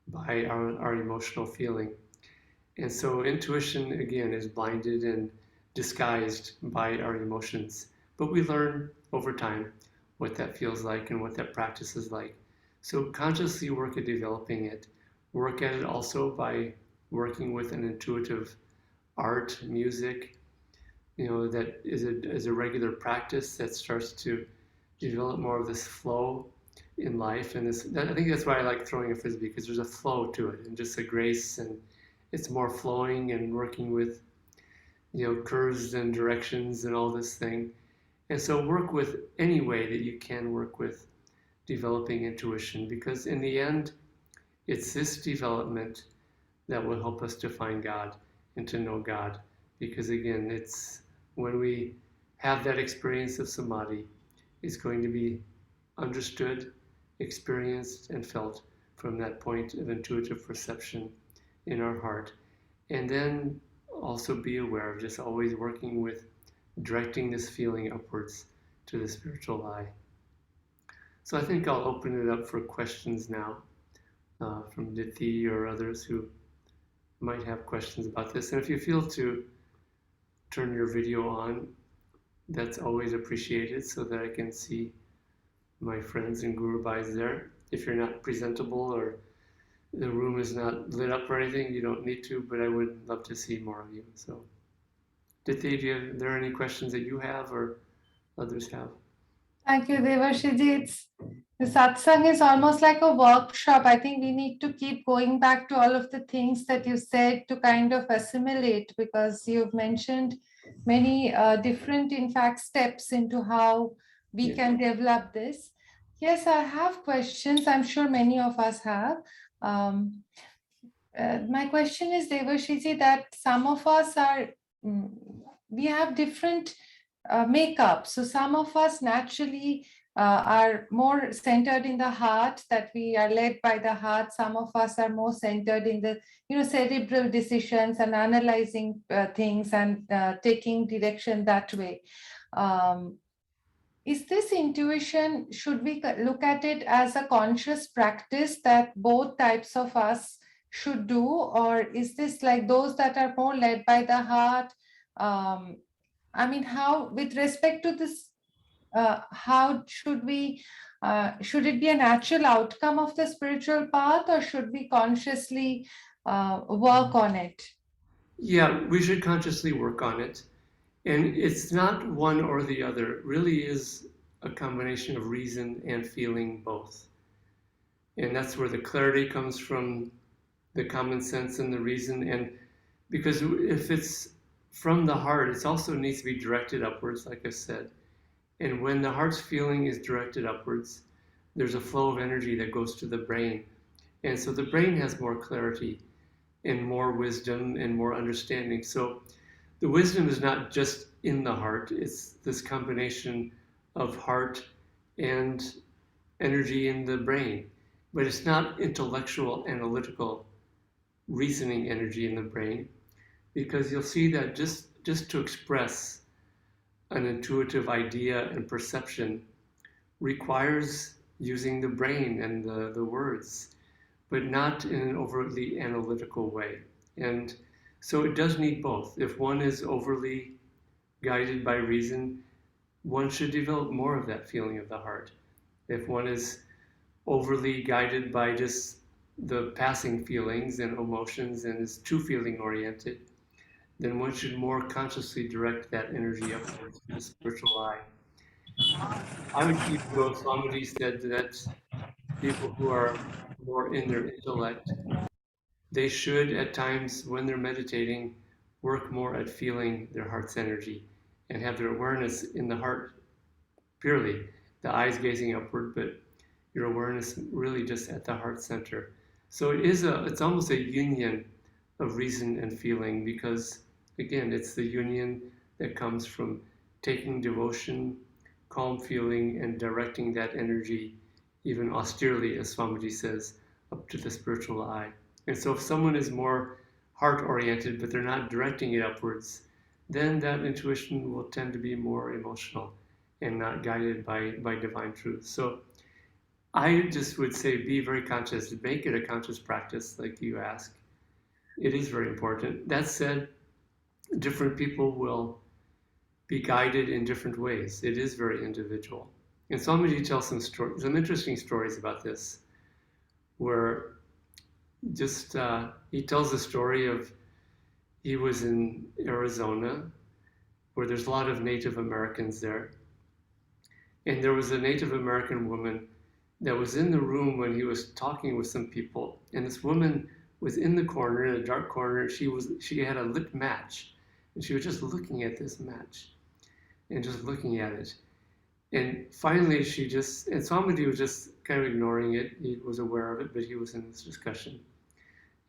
A: by our emotional feeling. And so intuition, again, is blinded and disguised by our emotions. But we learn over time what that feels like and what that practice is like. So consciously work at developing it. Work at it also by working with an intuitive art, music, you know, that is a regular practice that starts to develop more of this flow in life. And I think that's why I like throwing a frisbee, because there's a flow to it and just a grace, and it's more flowing and working with, you know, curves and directions and all this thing. And so work with any way that you can work with developing intuition, because in the end, it's this development that will help us to find God and to know God. Because again, it's when we have that experience of samadhi, it's going to be understood, experienced, and felt from that point of intuitive perception in our heart. And then also be aware of just always working with directing this feeling upwards to the spiritual eye. So I think I'll open it up for questions now from Diti or others who might have questions about this. And if you feel to turn your video on, that's always appreciated so that I can see my friends and Guru Bhais there. If you're not presentable or the room is not lit up or anything, you don't need to, but I would love to see more of you. So, Diti, are there any questions that you have or others have?
B: Thank you, Devarshiji. The satsang is almost like a workshop. I think we need to keep going back to all of the things that you said to kind of assimilate, because you've mentioned many different, in fact, steps into how we can develop this. Yes, I have questions. I'm sure many of us have. Um, my question is, Devarshiji, that some of us are, we have different makeup. So some of us naturally are more centered in the heart, that we are led by the heart. Some of us are more centered in the, cerebral decisions and analyzing things and taking direction that way. Is this intuition, should we look at it as a conscious practice that both types of us should do, or is this like those that are more led by the heart? I mean, how, with respect to this, how should we, should it be a natural outcome of the spiritual path, or should we consciously work on it?
A: Yeah, we should consciously work on it. And it's not one or the other. It really is a combination of reason and feeling both. And that's where the clarity comes from, the common sense and the reason. And because if it's from the heart, it also needs to be directed upwards, like I said. And when the heart's feeling is directed upwards, there's a flow of energy that goes to the brain. And so the brain has more clarity and more wisdom and more understanding. So the wisdom is not just in the heart, it's this combination of heart and energy in the brain. But it's not intellectual, analytical, reasoning energy in the brain, because you'll see that just to express an intuitive idea and perception requires using the brain and the words, but not in an overtly analytical way. And so it does need both. If one is overly guided by reason, one should develop more of that feeling of the heart. If one is overly guided by just the passing feelings and emotions and is too feeling oriented, then one should more consciously direct that energy upwards to the spiritual eye. I would even go, Swamiji said that people who are more in their intellect, they should at times when they're meditating work more at feeling their heart's energy and have their awareness in the heart purely, the eyes gazing upward, but your awareness really just at the heart center. So it's almost a union of reason and feeling, because again, it's the union that comes from taking devotion, calm feeling, and directing that energy even austerely, as Swamiji says, up to the spiritual eye. And so if someone is more heart-oriented, but they're not directing it upwards, then that intuition will tend to be more emotional and not guided by divine truth. So I just would say be very conscious, make it a conscious practice like you ask. It is very important. That said, different people will be guided in different ways. It is very individual. And Swamiji tells some interesting stories about this, where just he tells the story of he was in Arizona, where there's a lot of Native Americans there. And there was a Native American woman that was in the room when he was talking with some people. And this woman was in the corner, in a dark corner. She had a lit match, and she was just looking at this match and just looking at it. And finally, and Swamiji was just kind of ignoring it. He was aware of it, but he was in this discussion.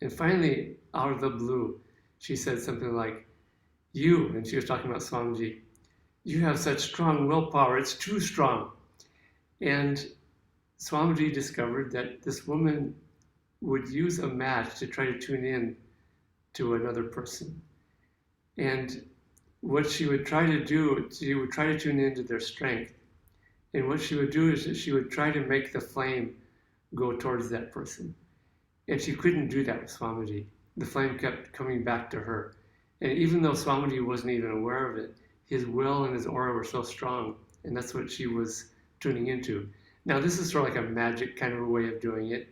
A: And finally, out of the blue, she said something like, and she was talking about Swamiji, you have such strong willpower, it's too strong. And Swamiji discovered that this woman would use a match to try to tune in to another person. And what she would try to do, she would try to tune into their strength. And what she would do is that she would try to make the flame go towards that person. And she couldn't do that with Swamiji. The flame kept coming back to her. And even though Swamiji wasn't even aware of it, his will and his aura were so strong. And that's what she was tuning into. Now, this is sort of like a magic kind of a way of doing it.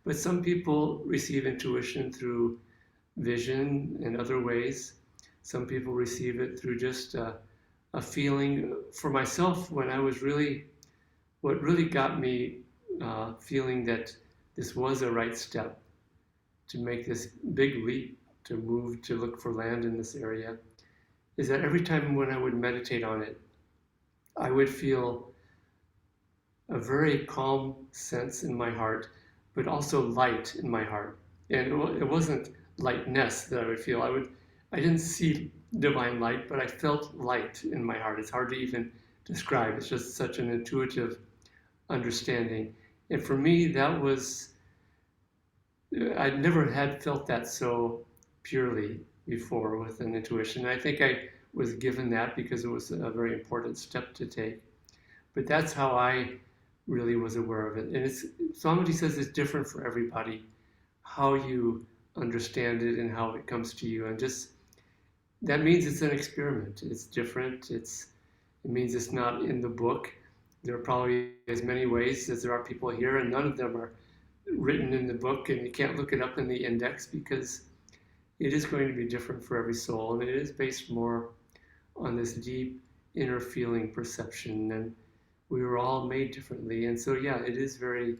A: But some people receive intuition through vision and other ways. Some people receive it through just a feeling. For myself, when I was what really got me feeling that this was a right step to make this big leap to move to look for land in this area is that every time when I would meditate on it, I would feel a very calm sense in my heart, but also light in my heart. And it wasn't lightness that I would feel. I didn't see divine light, but I felt light in my heart. It's hard to even describe. It's just such an intuitive understanding. And for me, that was, I never had felt that so purely before with an intuition. I think I was given that because it was a very important step to take. But that's how I really was aware of it. And Swamiji says it's different for everybody, how you understand it and how it comes to you. And just, that means it's an experiment. It's different. It means it's not in the book. There are probably as many ways as there are people here, and none of them are written in the book, and you can't look it up in the index because it is going to be different for every soul, and it is based more on this deep inner feeling perception, and we were all made differently. And so, yeah, it is very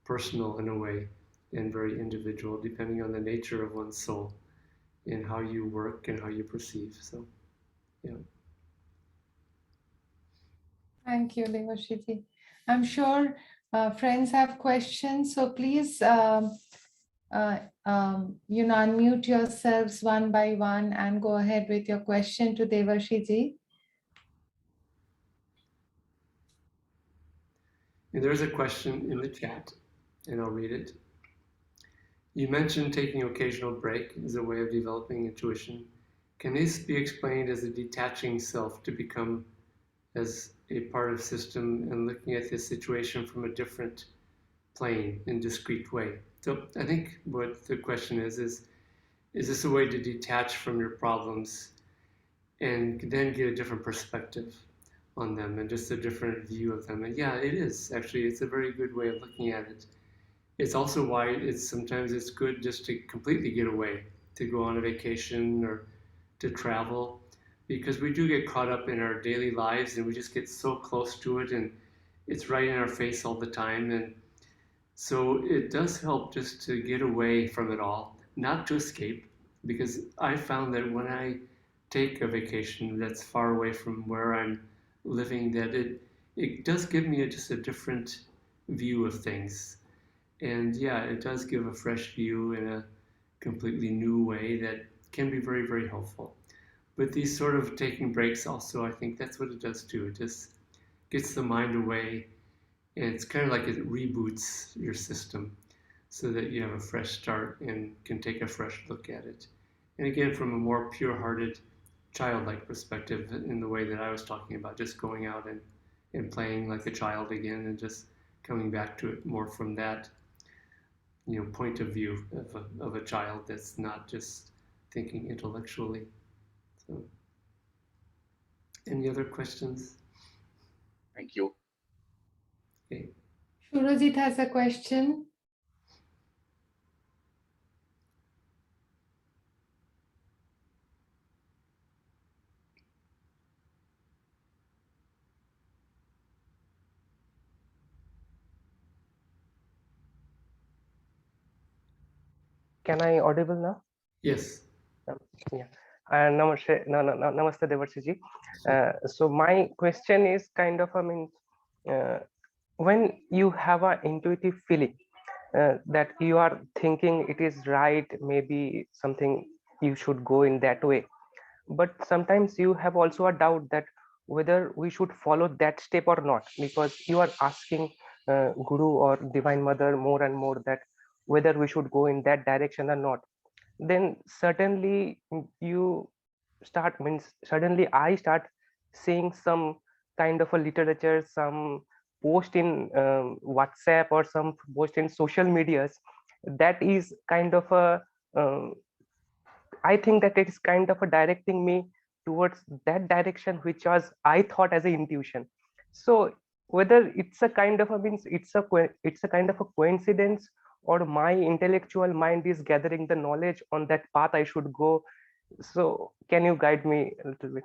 A: personal in a way and very individual, depending on the nature of one's soul and how you work and how you perceive. So, yeah.
B: Thank you, Devashiji. I'm sure friends have questions, so please unmute yourselves one by one and go ahead with your question to Devashiji.
A: And there's a question in the chat, and I'll read it. You mentioned taking an occasional break as a way of developing intuition. Can this be explained as a detaching self to become as a part of system and looking at this situation from a different plane in discrete way? So I think what the question is this a way to detach from your problems and then get a different perspective on them and just a different view of them? And yeah, it is actually, it's a very good way of looking at it. It's also why sometimes it's good just to completely get away, to go on a vacation or to travel, because we do get caught up in our daily lives and we just get so close to it and it's right in our face all the time. And so it does help just to get away from it all, not to escape, because I found that when I take a vacation that's far away from where I'm living, that it does give me just a different view of things. And yeah, it does give a fresh view in a completely new way that can be very, very helpful. But these sort of taking breaks also, I think that's what it does too. It just gets the mind away, and it's kind of like it reboots your system so that you have a fresh start and can take a fresh look at it. And again, from a more pure-hearted, childlike perspective, in the way that I was talking about, just going out and playing like a child again and just coming back to it more from that point of view of a child that's not just thinking intellectually. So, any other questions?
C: Thank you.
A: Okay.
B: Shurajit has a question.
D: Can I audible now?
A: Yes.
D: Yeah. Namaste Devarshi ji. So my question is kind of, when you have an intuitive feeling that you are thinking it is right, maybe something you should go in that way, but sometimes you have also a doubt that whether we should follow that step or not, because you are asking Guru or Divine Mother more and more that whether we should go in that direction or not. Then suddenly I start seeing some kind of a literature, some post in WhatsApp or some post in social medias, that is kind of a um, I think that it is kind of a directing me towards that direction which was I thought as a intuition. So whether it's a kind of a means it's a kind of a coincidence, or my intellectual mind is gathering the knowledge on that path I should go. So can you guide me a little bit?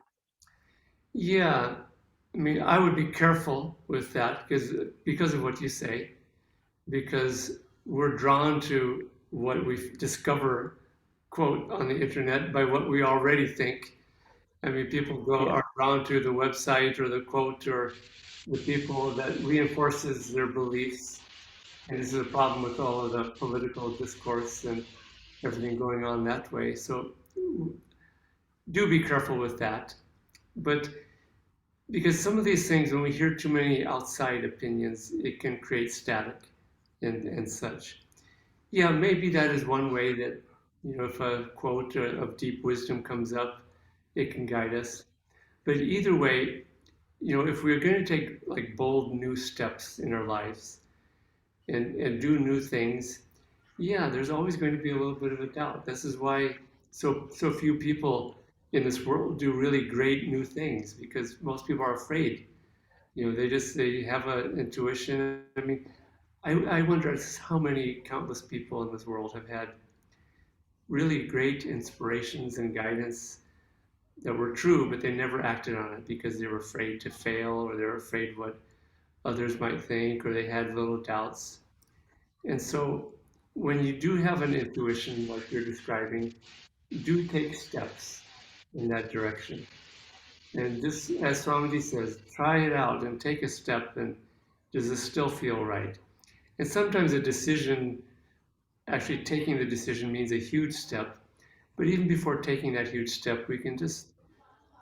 A: Yeah, I mean, I would be careful with that because of what you say, because we're drawn to what we discover, quote, on the internet by what we already think. I mean, people
D: Yeah.
A: are drawn to the website or the quote or the people that reinforces their beliefs. And this is a problem with all of the political discourse and everything going on that way. So do be careful with that. But because some of these things, when we hear too many outside opinions, it can create static and such. Yeah, maybe that is one way that, if a quote of deep wisdom comes up, it can guide us. But either way, if we're going to take like bold new steps in our lives and do new things, yeah, there's always going to be a little bit of a doubt. This is why so few people in this world do really great new things, because most people are afraid. They have an intuition. I mean, I wonder how many countless people in this world have had really great inspirations and guidance that were true, but they never acted on it because they were afraid to fail, or they were afraid what others might think, or they had little doubts. And so when you do have an intuition like you're describing, do take steps in that direction. And just as Swamiji says, try it out and take a step, and does this still feel right? And sometimes a decision, actually taking the decision, means a huge step. But even before taking that huge step, we can just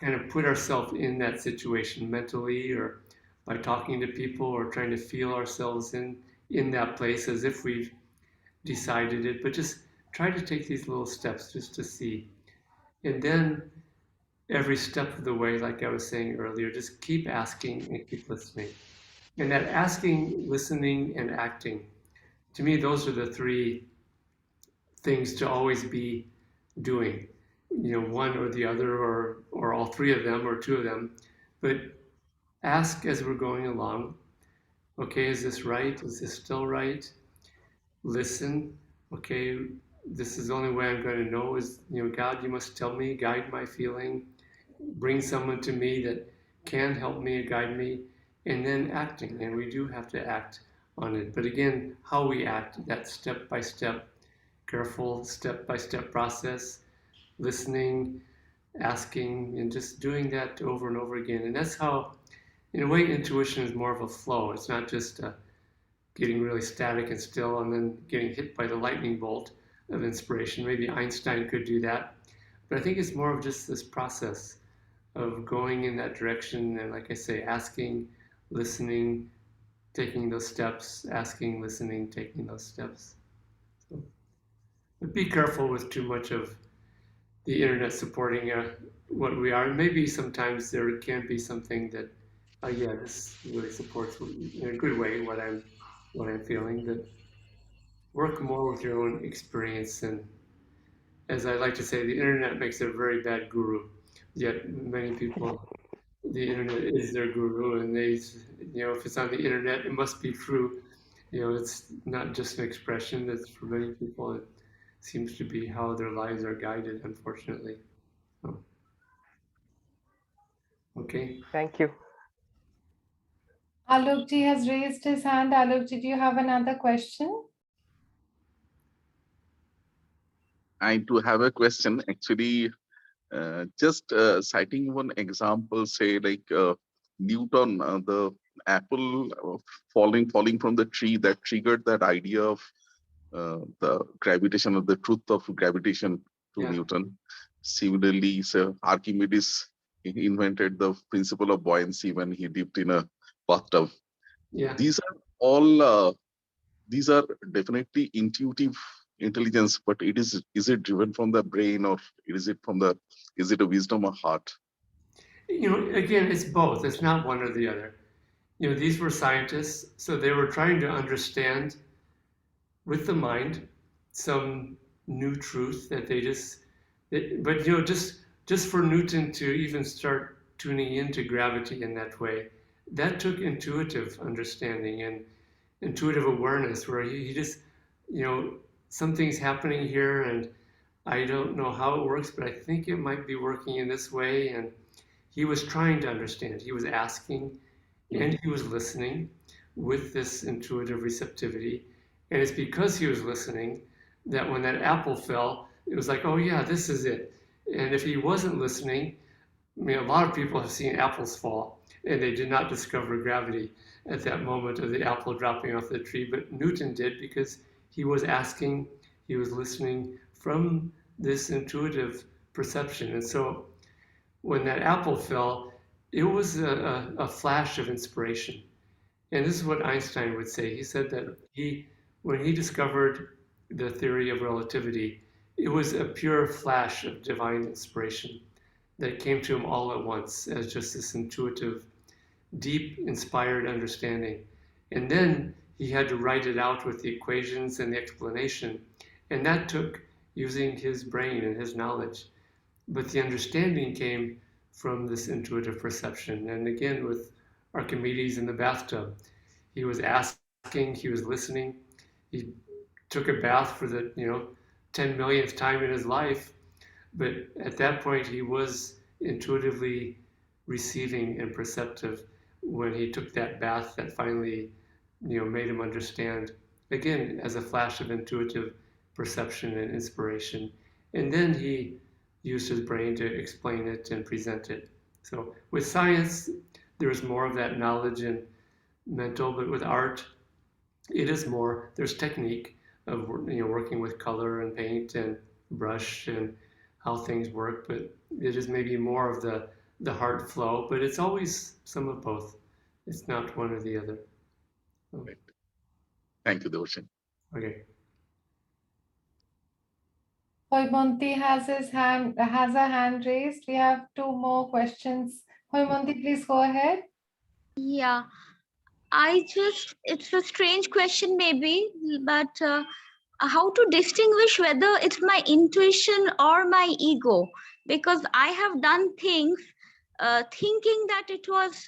A: kind of put ourselves in that situation mentally, or by talking to people, or trying to feel ourselves in that place as if we've decided it. But just try to take these little steps just to see. And then every step of the way, like I was saying earlier, just keep asking and keep listening. And that asking, listening, and acting, to me, those are the three things to always be doing. One or the other, or all three of them, or two of them. But ask as we're going along. Okay, is this right? Is this still right? Listen. Okay, this is the only way I'm going to know is, God, you must tell me, guide my feeling, bring someone to me that can help me, guide me, and then acting. And we do have to act on it. But again, how we act, that step by step, careful step by step process, listening, asking, and just doing that over and over again. And that's how, in a way, intuition is more of a flow. It's not just getting really static and still and then getting hit by the lightning bolt of inspiration. Maybe Einstein could do that. But I think it's more of just this process of going in that direction. And like I say, asking, listening, taking those steps, asking, listening, taking those steps. So, but be careful with too much of the internet supporting what we are. Maybe sometimes there can be something that, yeah, this really supports in a good way what I'm feeling. But work more with your own experience. And as I like to say, the internet makes a very bad guru. Yet many people, the internet is their guru, and they, if it's on the internet, it must be true. It's not just an expression. That's for many people. It seems to be how their lives are guided, unfortunately. So, okay.
D: Thank you.
B: Alokji has raised his hand. Alokji, do you have another question?
C: I do have a question. Actually, just citing one example, say like Newton, the apple falling from the tree, that triggered that idea of the gravitation, of the truth of gravitation to
A: Yeah.
C: Newton. Similarly, so Archimedes invented the principle of buoyancy when he dipped in a bathtub.
A: Yeah.
C: These are all these are definitely intuitive intelligence, but is it driven from the brain, or is it a wisdom of heart?
A: Again, it's both. It's not one or the other. These were scientists, so they were trying to understand with the mind some new truth that but just for Newton to even start tuning into gravity in that way, that took intuitive understanding and intuitive awareness where he just, something's happening here and I don't know how it works, but I think it might be working in this way. And he was trying to understand. He was asking and he was listening with this intuitive receptivity. And it's because he was listening that when that apple fell, it was like, oh yeah, this is it. And if he wasn't listening, a lot of people have seen apples fall and they did not discover gravity at that moment of the apple dropping off the tree. But Newton did because he was asking, he was listening from this intuitive perception. And so when that apple fell, it was a flash of inspiration. And this is what Einstein would say. He said that when he discovered the theory of relativity, it was a pure flash of divine inspiration that came to him all at once as just this intuitive, deep, inspired understanding. And then he had to write it out with the equations and the explanation. And that took using his brain and his knowledge. But the understanding came from this intuitive perception. And again, with Archimedes in the bathtub, he was asking, he was listening. He took a bath for the 10 millionth time in his life, but at that point he was intuitively receiving and perceptive when he took that bath that finally made him understand, again, as a flash of intuitive perception and inspiration. And then he used his brain to explain it and present it. So with science, there's more of that knowledge and mental, but with art, it is more, there's technique of working with color and paint and brush and how things work, but it is maybe more of the heart flow, but it's always some of both. It's not one or the other.
C: Right. Thank you, Devarshi.
A: Okay.
B: Hoymonti has a hand raised. We have 2 more questions. Hoymonti, please go ahead.
E: Yeah, it's a strange question maybe, but how to distinguish whether it's my intuition or my ego? Because I have done things thinking that it was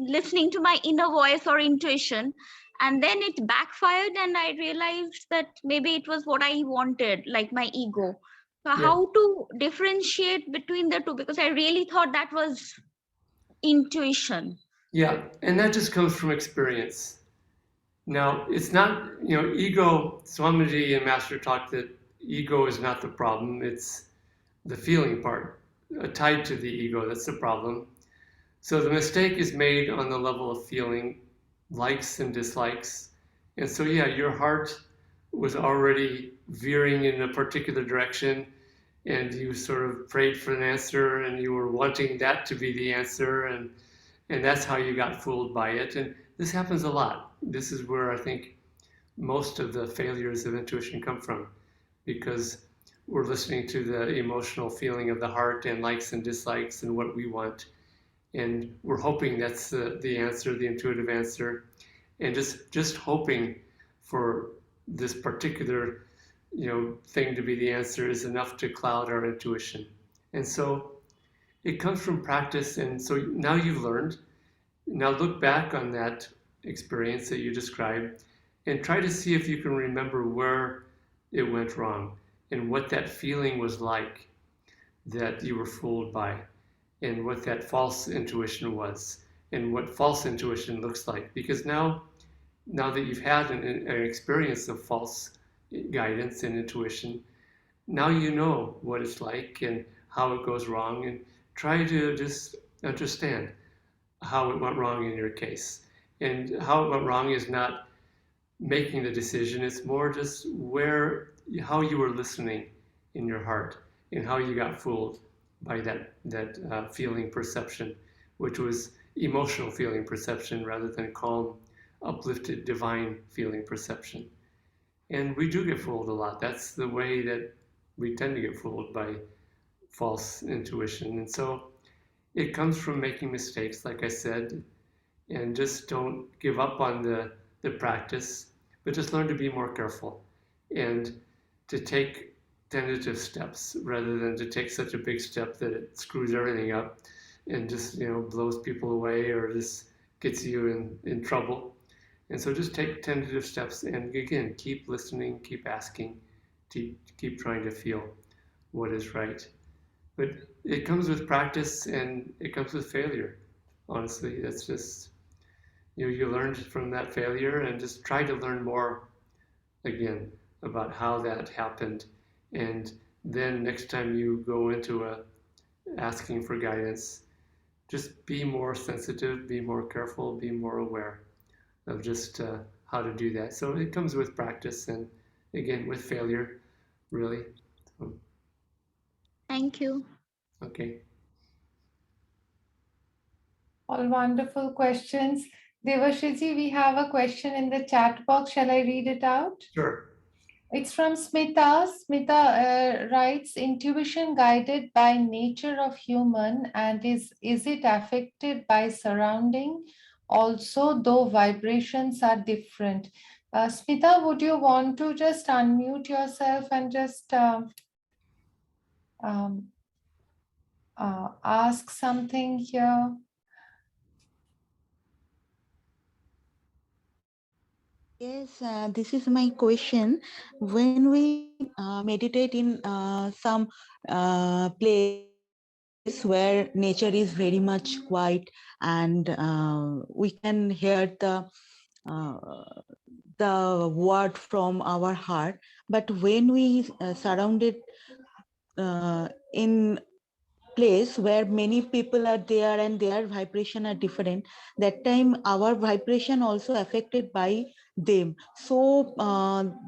E: listening to my inner voice or intuition, and then it backfired and I realized that maybe it was what I wanted, like my ego. So
A: Yeah.
E: how to differentiate between the two? Because I really thought that was intuition.
A: Yeah, and that just comes from experience. Now, it's not, ego, Swamiji and Master talked that ego is not the problem, it's the feeling part, tied to the ego, that's the problem. So the mistake is made on the level of feeling, likes and dislikes. And so, yeah, your heart was already veering in a particular direction and you sort of prayed for an answer and you were wanting that to be the answer and that's how you got fooled by it. And this happens a lot. This is where I think most of the failures of intuition come from, because we're listening to the emotional feeling of the heart and likes and dislikes and what we want. And we're hoping that's the answer, the intuitive answer, and just hoping for this particular thing to be the answer is enough to cloud our intuition. And so it comes from practice. And so now you've learned. Now look back on that experience that you described and try to see if you can remember where it went wrong and what that feeling was like that you were fooled by, and what that false intuition was, and what false intuition looks like. Because now that you've had an experience of false guidance and intuition, now you know what it's like and how it goes wrong, and try to just understand how it went wrong in your case. And how it went wrong is not making the decision, it's more just how you were listening in your heart and how you got fooled by that feeling perception, which was emotional feeling perception rather than calm, uplifted, divine feeling perception. And we do get fooled a lot. That's the way that we tend to get fooled, by false intuition. And so it comes from making mistakes, like I said, and just don't give up on the practice, but just learn to be more careful and to take tentative steps rather than to take such a big step that it screws everything up and just blows people away or just gets you in trouble. And so just take tentative steps and again keep listening, keep asking, keep trying to feel what is right. But it comes with practice and it comes with failure. Honestly, that's just you learned from that failure and just try to learn more again about how that happened. And then next time you go into asking for guidance, just be more sensitive, be more careful, be more aware of just how to do that. So it comes with practice and again with failure, really. So,
E: Thank you.
A: okay.
B: All wonderful questions. Devashiji, we have a question in the chat box. Shall I read it out?
A: Sure.
B: It's from Smita. Smita writes, intuition guided by nature of human, and is it affected by surrounding? Also, though vibrations are different. Smita, would you want to just unmute yourself and just ask something here?
F: Yes, this is my question. When we meditate in some place where nature is very much quiet and we can hear uh, the word from our heart, but when we surrounded in place where many people are there and their vibration are different, that time our vibration also affected by them. So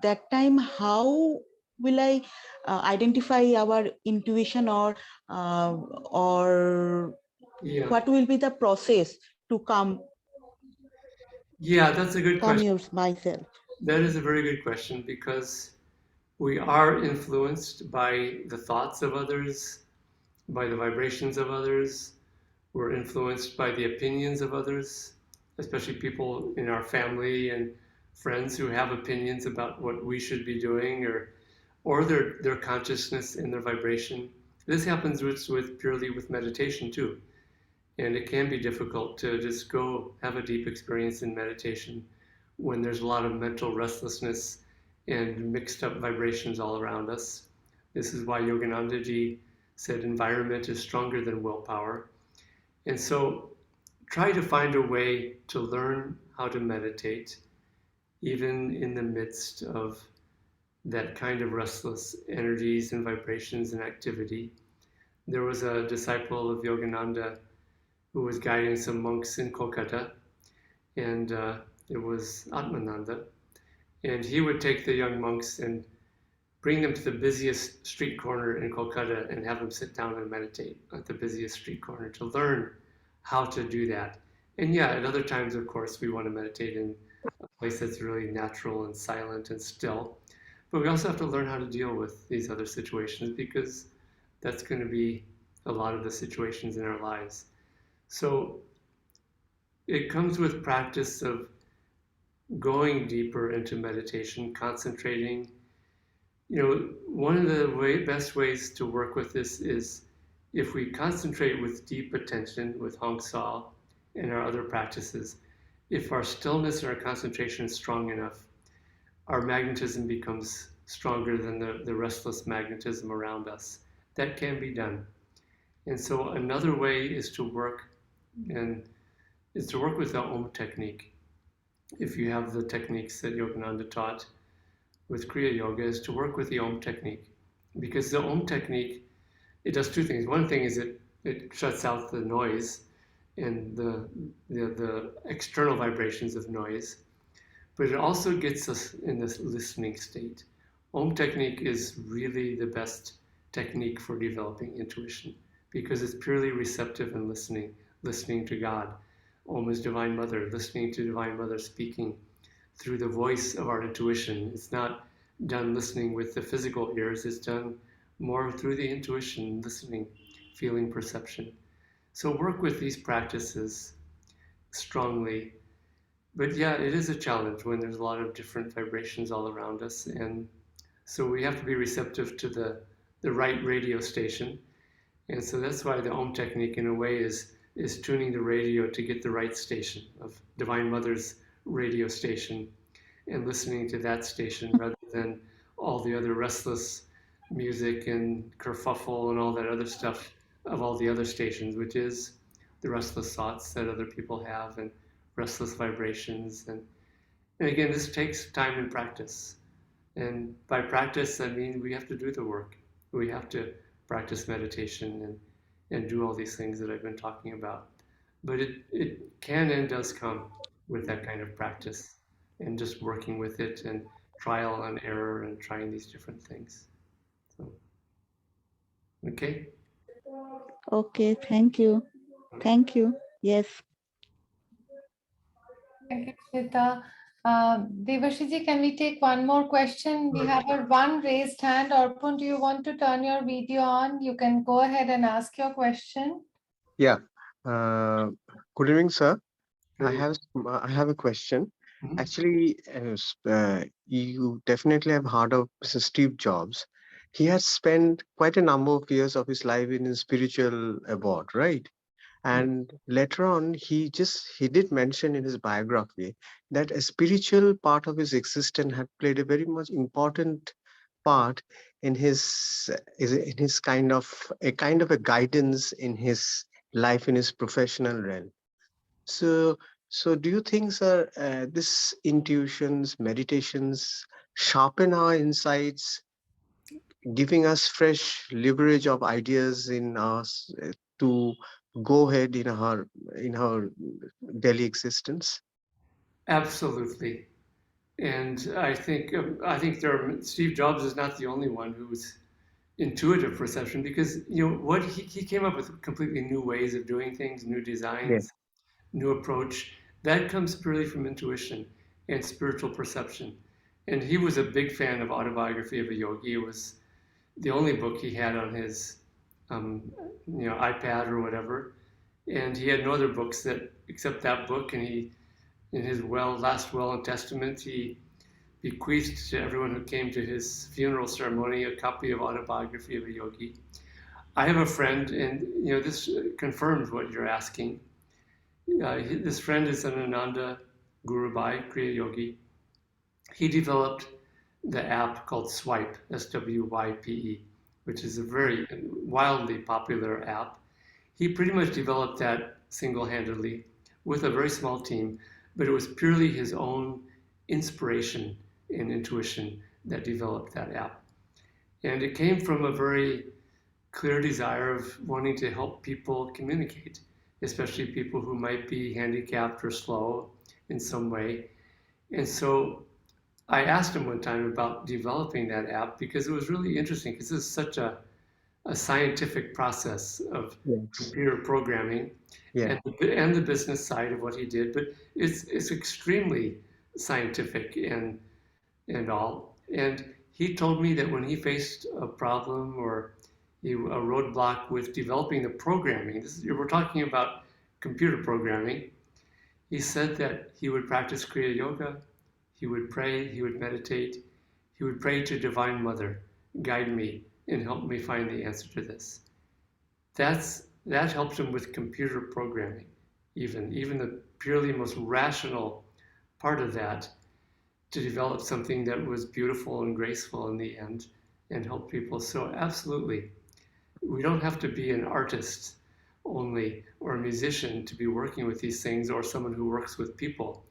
F: that time how will I identify our intuition, or
A: Yeah.
F: what will be the process to come
A: Yeah, that's a good question.
F: myself?
A: That is a very good question because we are influenced by the thoughts of others, by the vibrations of others. We're influenced by the opinions of others, especially people in our family and friends who have opinions about what we should be doing or their consciousness and their vibration. This happens with purely with meditation too. And it can be difficult to just go have a deep experience in meditation when there's a lot of mental restlessness and mixed up vibrations all around us. This is why Yoganandaji said environment is stronger than willpower. And so try to find a way to learn how to meditate, even in the midst of that kind of restless energies and vibrations and activity. There was a disciple of Yogananda who was guiding some monks in Kolkata, and it was Atmananda. And he would take the young monks and bring them to the busiest street corner in Kolkata and have them sit down and meditate at the busiest street corner to learn how to do that. And yeah, at other times, of course, we want to meditate in a place that's really natural and silent and still. But we also have to learn how to deal with these other situations because that's going to be a lot of the situations in our lives. So it comes with practice of going deeper into meditation, concentrating. One of the best ways to work with this is if we concentrate with deep attention, with Hong Sa and our other practices, if our stillness and our concentration is strong enough, our magnetism becomes stronger than the restless magnetism around us. That can be done. And so another way is to work with the Om technique. If you have the techniques that Yogananda taught with Kriya Yoga, is to work with the Om technique. Because the Om technique, it does two things. One thing is it shuts out the noise and the external vibrations of noise, but it also gets us in this listening state. Om technique is really the best technique for developing intuition because it's purely receptive and listening to God. Om is Divine Mother, listening to Divine Mother speaking through the voice of our intuition. It's not done listening with the physical ears, it's done more through the intuition, listening, feeling, perception. So work with these practices strongly. But yeah, it is a challenge when there's a lot of different vibrations all around us. And so we have to be receptive to the right radio station. And so that's why the Om technique, in a way, is tuning the radio to get the right station of Divine Mother's radio station and listening to that station rather than all the other restless music and kerfuffle and all that other stuff of all the other stations, which is the restless thoughts that other people have and restless vibrations. And again, this takes time and practice. And by practice, I mean we have to do the work. We have to practice meditation and do all these things that I've been talking about. But it can and does come with that kind of practice and just working with it and trial and error and trying these different things. So, okay.
F: Okay, thank you. Thank you. Yes.
B: Thank you, Shweta. Devashiji, can we take one more question? We have a one raised hand. Arpun, do you want to turn your video on? You can go ahead and ask your question.
G: Yeah. Good evening, sir.
A: Good
G: I
A: evening.
G: have a question.
A: Mhm.
G: Actually, you definitely have heard of Mr. Steve Jobs. He has spent quite a number of years of his life in a spiritual abode, right? And later on, he did mention in his biography that a spiritual part of his existence had played a very much important part in his kind of a guidance in his life, in his professional realm. So do you think, sir, this intuitions, meditations sharpen our insights, giving us fresh leverage of ideas in us to go ahead in our daily existence?
A: Absolutely. And I think Steve Jobs is not the only one who was intuitive perception because what he came up with completely new ways of doing things, new
G: Yeah.
A: designs, new approach. That comes purely from intuition and spiritual perception. And he was a big fan of Autobiography of a Yogi. It was the only book he had on his iPad or whatever. And he had no other books that except that book. And he, in his last will and testament, he bequeathed to everyone who came to his funeral ceremony a copy of Autobiography of a Yogi. I have a friend, and this confirms what you're asking. This friend is an Ananda Kriya Yogi. He developed the app called Swipe, SWYPE, which is a very wildly popular app. He pretty much developed that single-handedly with a very small team, but it was purely his own inspiration and intuition that developed that app. And it came from a very clear desire of wanting to help people communicate, especially people who might be handicapped or slow in some way. And so I asked him one time about developing that app because it was really interesting because this is such a scientific process of
G: Yes.
A: computer programming
G: Yeah.
A: and the business side of what he did, but it's extremely scientific and all. And he told me that when he faced a problem or a roadblock with developing the programming, we're talking about computer programming, he said that he would practice Kriya Yoga, he would pray, he would meditate, he would pray to Divine Mother, guide me and help me find the answer to this. That helped him with computer programming, even the purely most rational part of that, to develop something that was beautiful and graceful in the end and help people. So absolutely, we don't have to be an artist only or a musician to be working with these things or someone who works with people.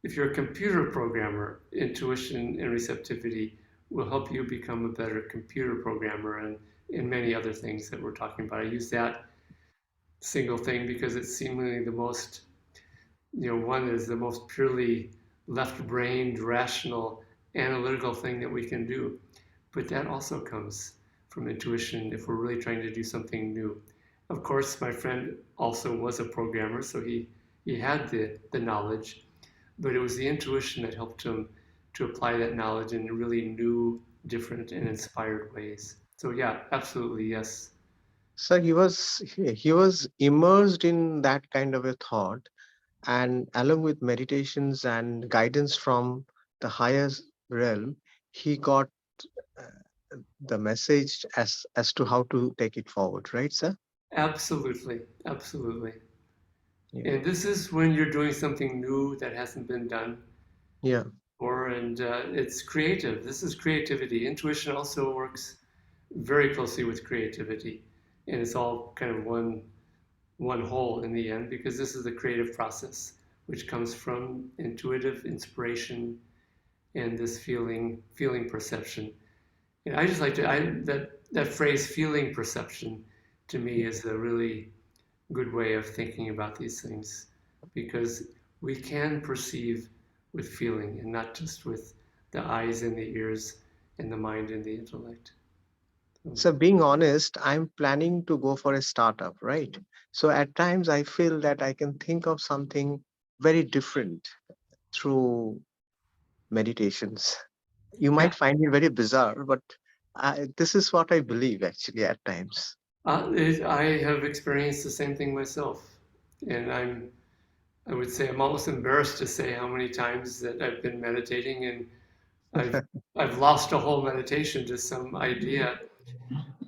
A: If you're a computer programmer, intuition and receptivity will help you become a better computer programmer and many other things that we're talking about. I use that single thing because it's seemingly the most, one is the most purely left-brained, rational, analytical thing that we can do. But that also comes from intuition if we're really trying to do something new. Of course, my friend also was a programmer, so he had the knowledge, but it was the intuition that helped him to apply that knowledge in really new, different, and inspired ways. So yeah, absolutely, yes.
G: So he was immersed in that kind of a thought, and along with meditations and guidance from the highest realm, he got the message as to how to take it forward, right, sir?
A: Absolutely, absolutely.
G: Yeah.
A: And this is when you're doing something new that hasn't been done
G: Yeah.
A: before, and it's creative. This is creativity. Intuition also works very closely with creativity, and it's all kind of one whole in the end, because this is the creative process, which comes from intuitive inspiration and this feeling perception. And I just like to that phrase feeling perception to me is a really good way of thinking about these things, because we can perceive with feeling and not just with the eyes and the ears and the mind and the intellect.
G: So being honest, I'm planning to go for a startup, right? So at times I feel that I can think of something very different through meditations. You
A: Yeah,
G: might find it very bizarre, but this is what I believe actually at times.
A: I have experienced the same thing myself, and I would say I'm almost embarrassed to say how many times that I've been meditating and I've I've lost a whole meditation to some idea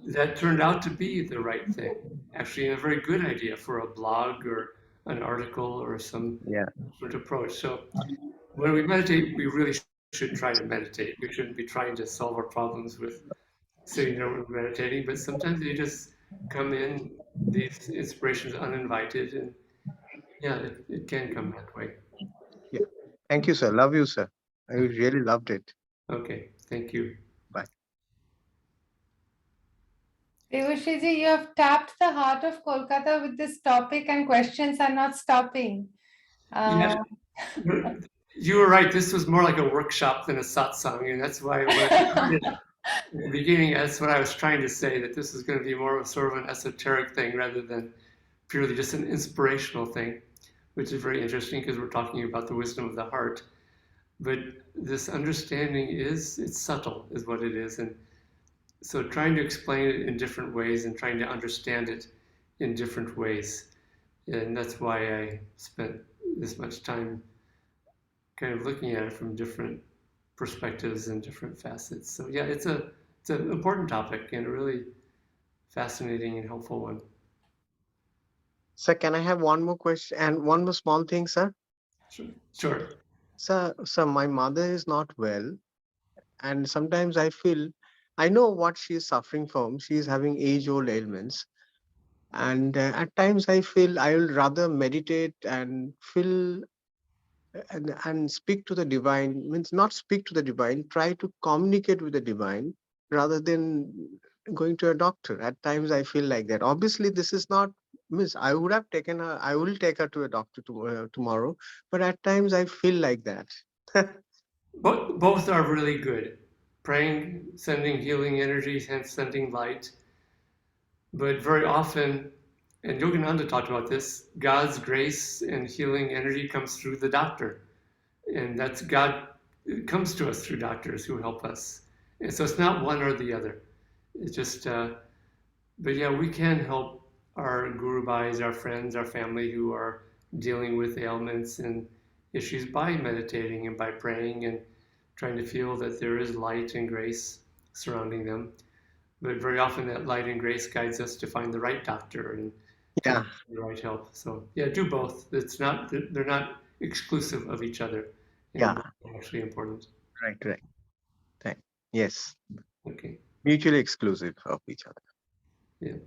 A: that turned out to be the right thing. Actually, a very good idea for a blog or an article or some
G: Yeah.
A: different approach. So when we meditate, we really should try to meditate. We shouldn't be trying to solve our problems with sitting there and meditating, but sometimes they just come in, these inspirations uninvited, and yeah, it can come that way.
G: Yeah. Thank you, sir. Love you, sir. I really loved it.
A: Okay, thank you.
G: Bye.
B: Devarshiji, you have tapped the heart of Kolkata with this topic, and questions are not stopping.
A: Yeah, you were right. This was more like a workshop than a satsang, and that's why when I started in the beginning, that's what I was trying to say, that this is going to be more of sort of an esoteric thing rather than purely just an inspirational thing, which is very interesting because we're talking about the wisdom of the heart. But this understanding it's subtle, is what it is, and so trying to explain it in different ways and trying to understand it in different ways, and that's why I spent this much time kind of looking at it from different perspectives and different facets. So yeah, it's an important topic and a really fascinating and helpful one.
G: Sir, can I have one more question and one more small thing, sir?
A: Sure. Sure.
G: Sir, my mother is not well, and sometimes I feel I know what she is suffering from. She is having age-old ailments, and at times I feel I will rather meditate and feel and speak to the divine, means not speak to the divine, try to communicate with the divine rather than going to a doctor. At times I feel like that. Obviously this is not, means I would have taken her, I will take her to a doctor tomorrow, but at times I feel like that.
A: Both are really good. Praying, sending healing energies, and sending light. But very often, and Yogananda talked about this, God's grace and healing energy comes through the doctor. And that's God, it comes to us through doctors who help us. And so it's not one or the other. It's just, but yeah, we can help our guru bhais, our friends, our family who are dealing with ailments and issues by meditating and by praying and trying to feel that there is light and grace surrounding them. But very often that light and grace guides us to find the right doctor and to
G: Yeah,
A: the right help. So yeah, do both. It's not, they're not exclusive of each other, and
G: yeah,
A: both are actually important.
G: right. Thank. Yes,
A: Okay.
G: mutually exclusive of each other.
A: Yeah.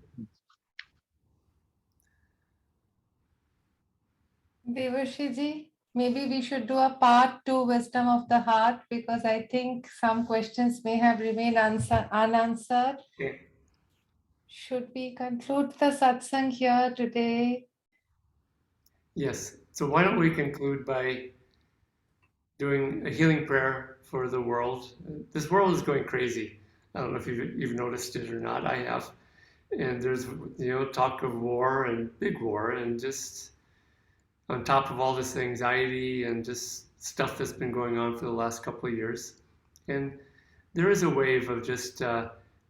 B: Devarshiji, maybe we should do a part 2 wisdom of the heart, because I think some questions may have remained unanswered.
A: Okay.
B: Should we conclude the satsang here today?
A: Yes. So why don't we conclude by doing a healing prayer for the world? This world is going crazy. I don't know if you've noticed it or not. I have. And there's talk of war and big war, and just on top of all this anxiety and just stuff that's been going on for the last couple of years. And there is a wave of just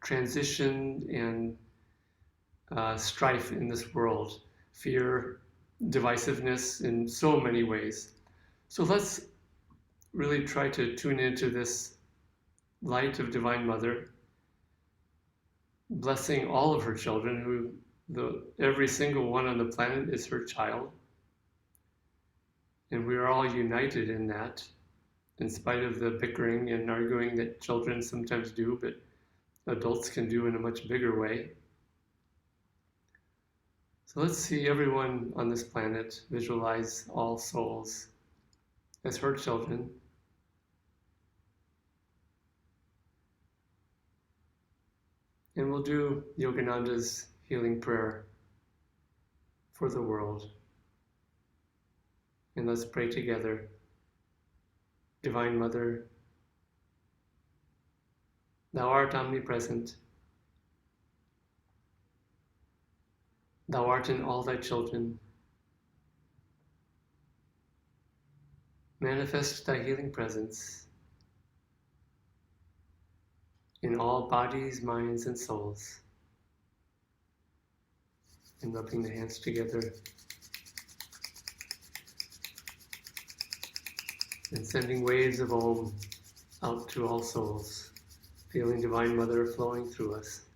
A: transition and strife in this world, fear, divisiveness in so many ways. So let's really try to tune into this light of Divine Mother, blessing all of her children, every single one on the planet is her child. And we are all united in that, in spite of the bickering and arguing that children sometimes do, but adults can do in a much bigger way. So let's see everyone on this planet visualize all souls as her children. And we'll do Yogananda's healing prayer for the world. And let's pray together. Divine Mother, Thou art omnipresent. Thou art in all Thy children. Manifest Thy healing presence in all bodies, minds, and souls. And rubbing the hands together and sending waves of Om out to all souls, feeling Divine Mother flowing through us.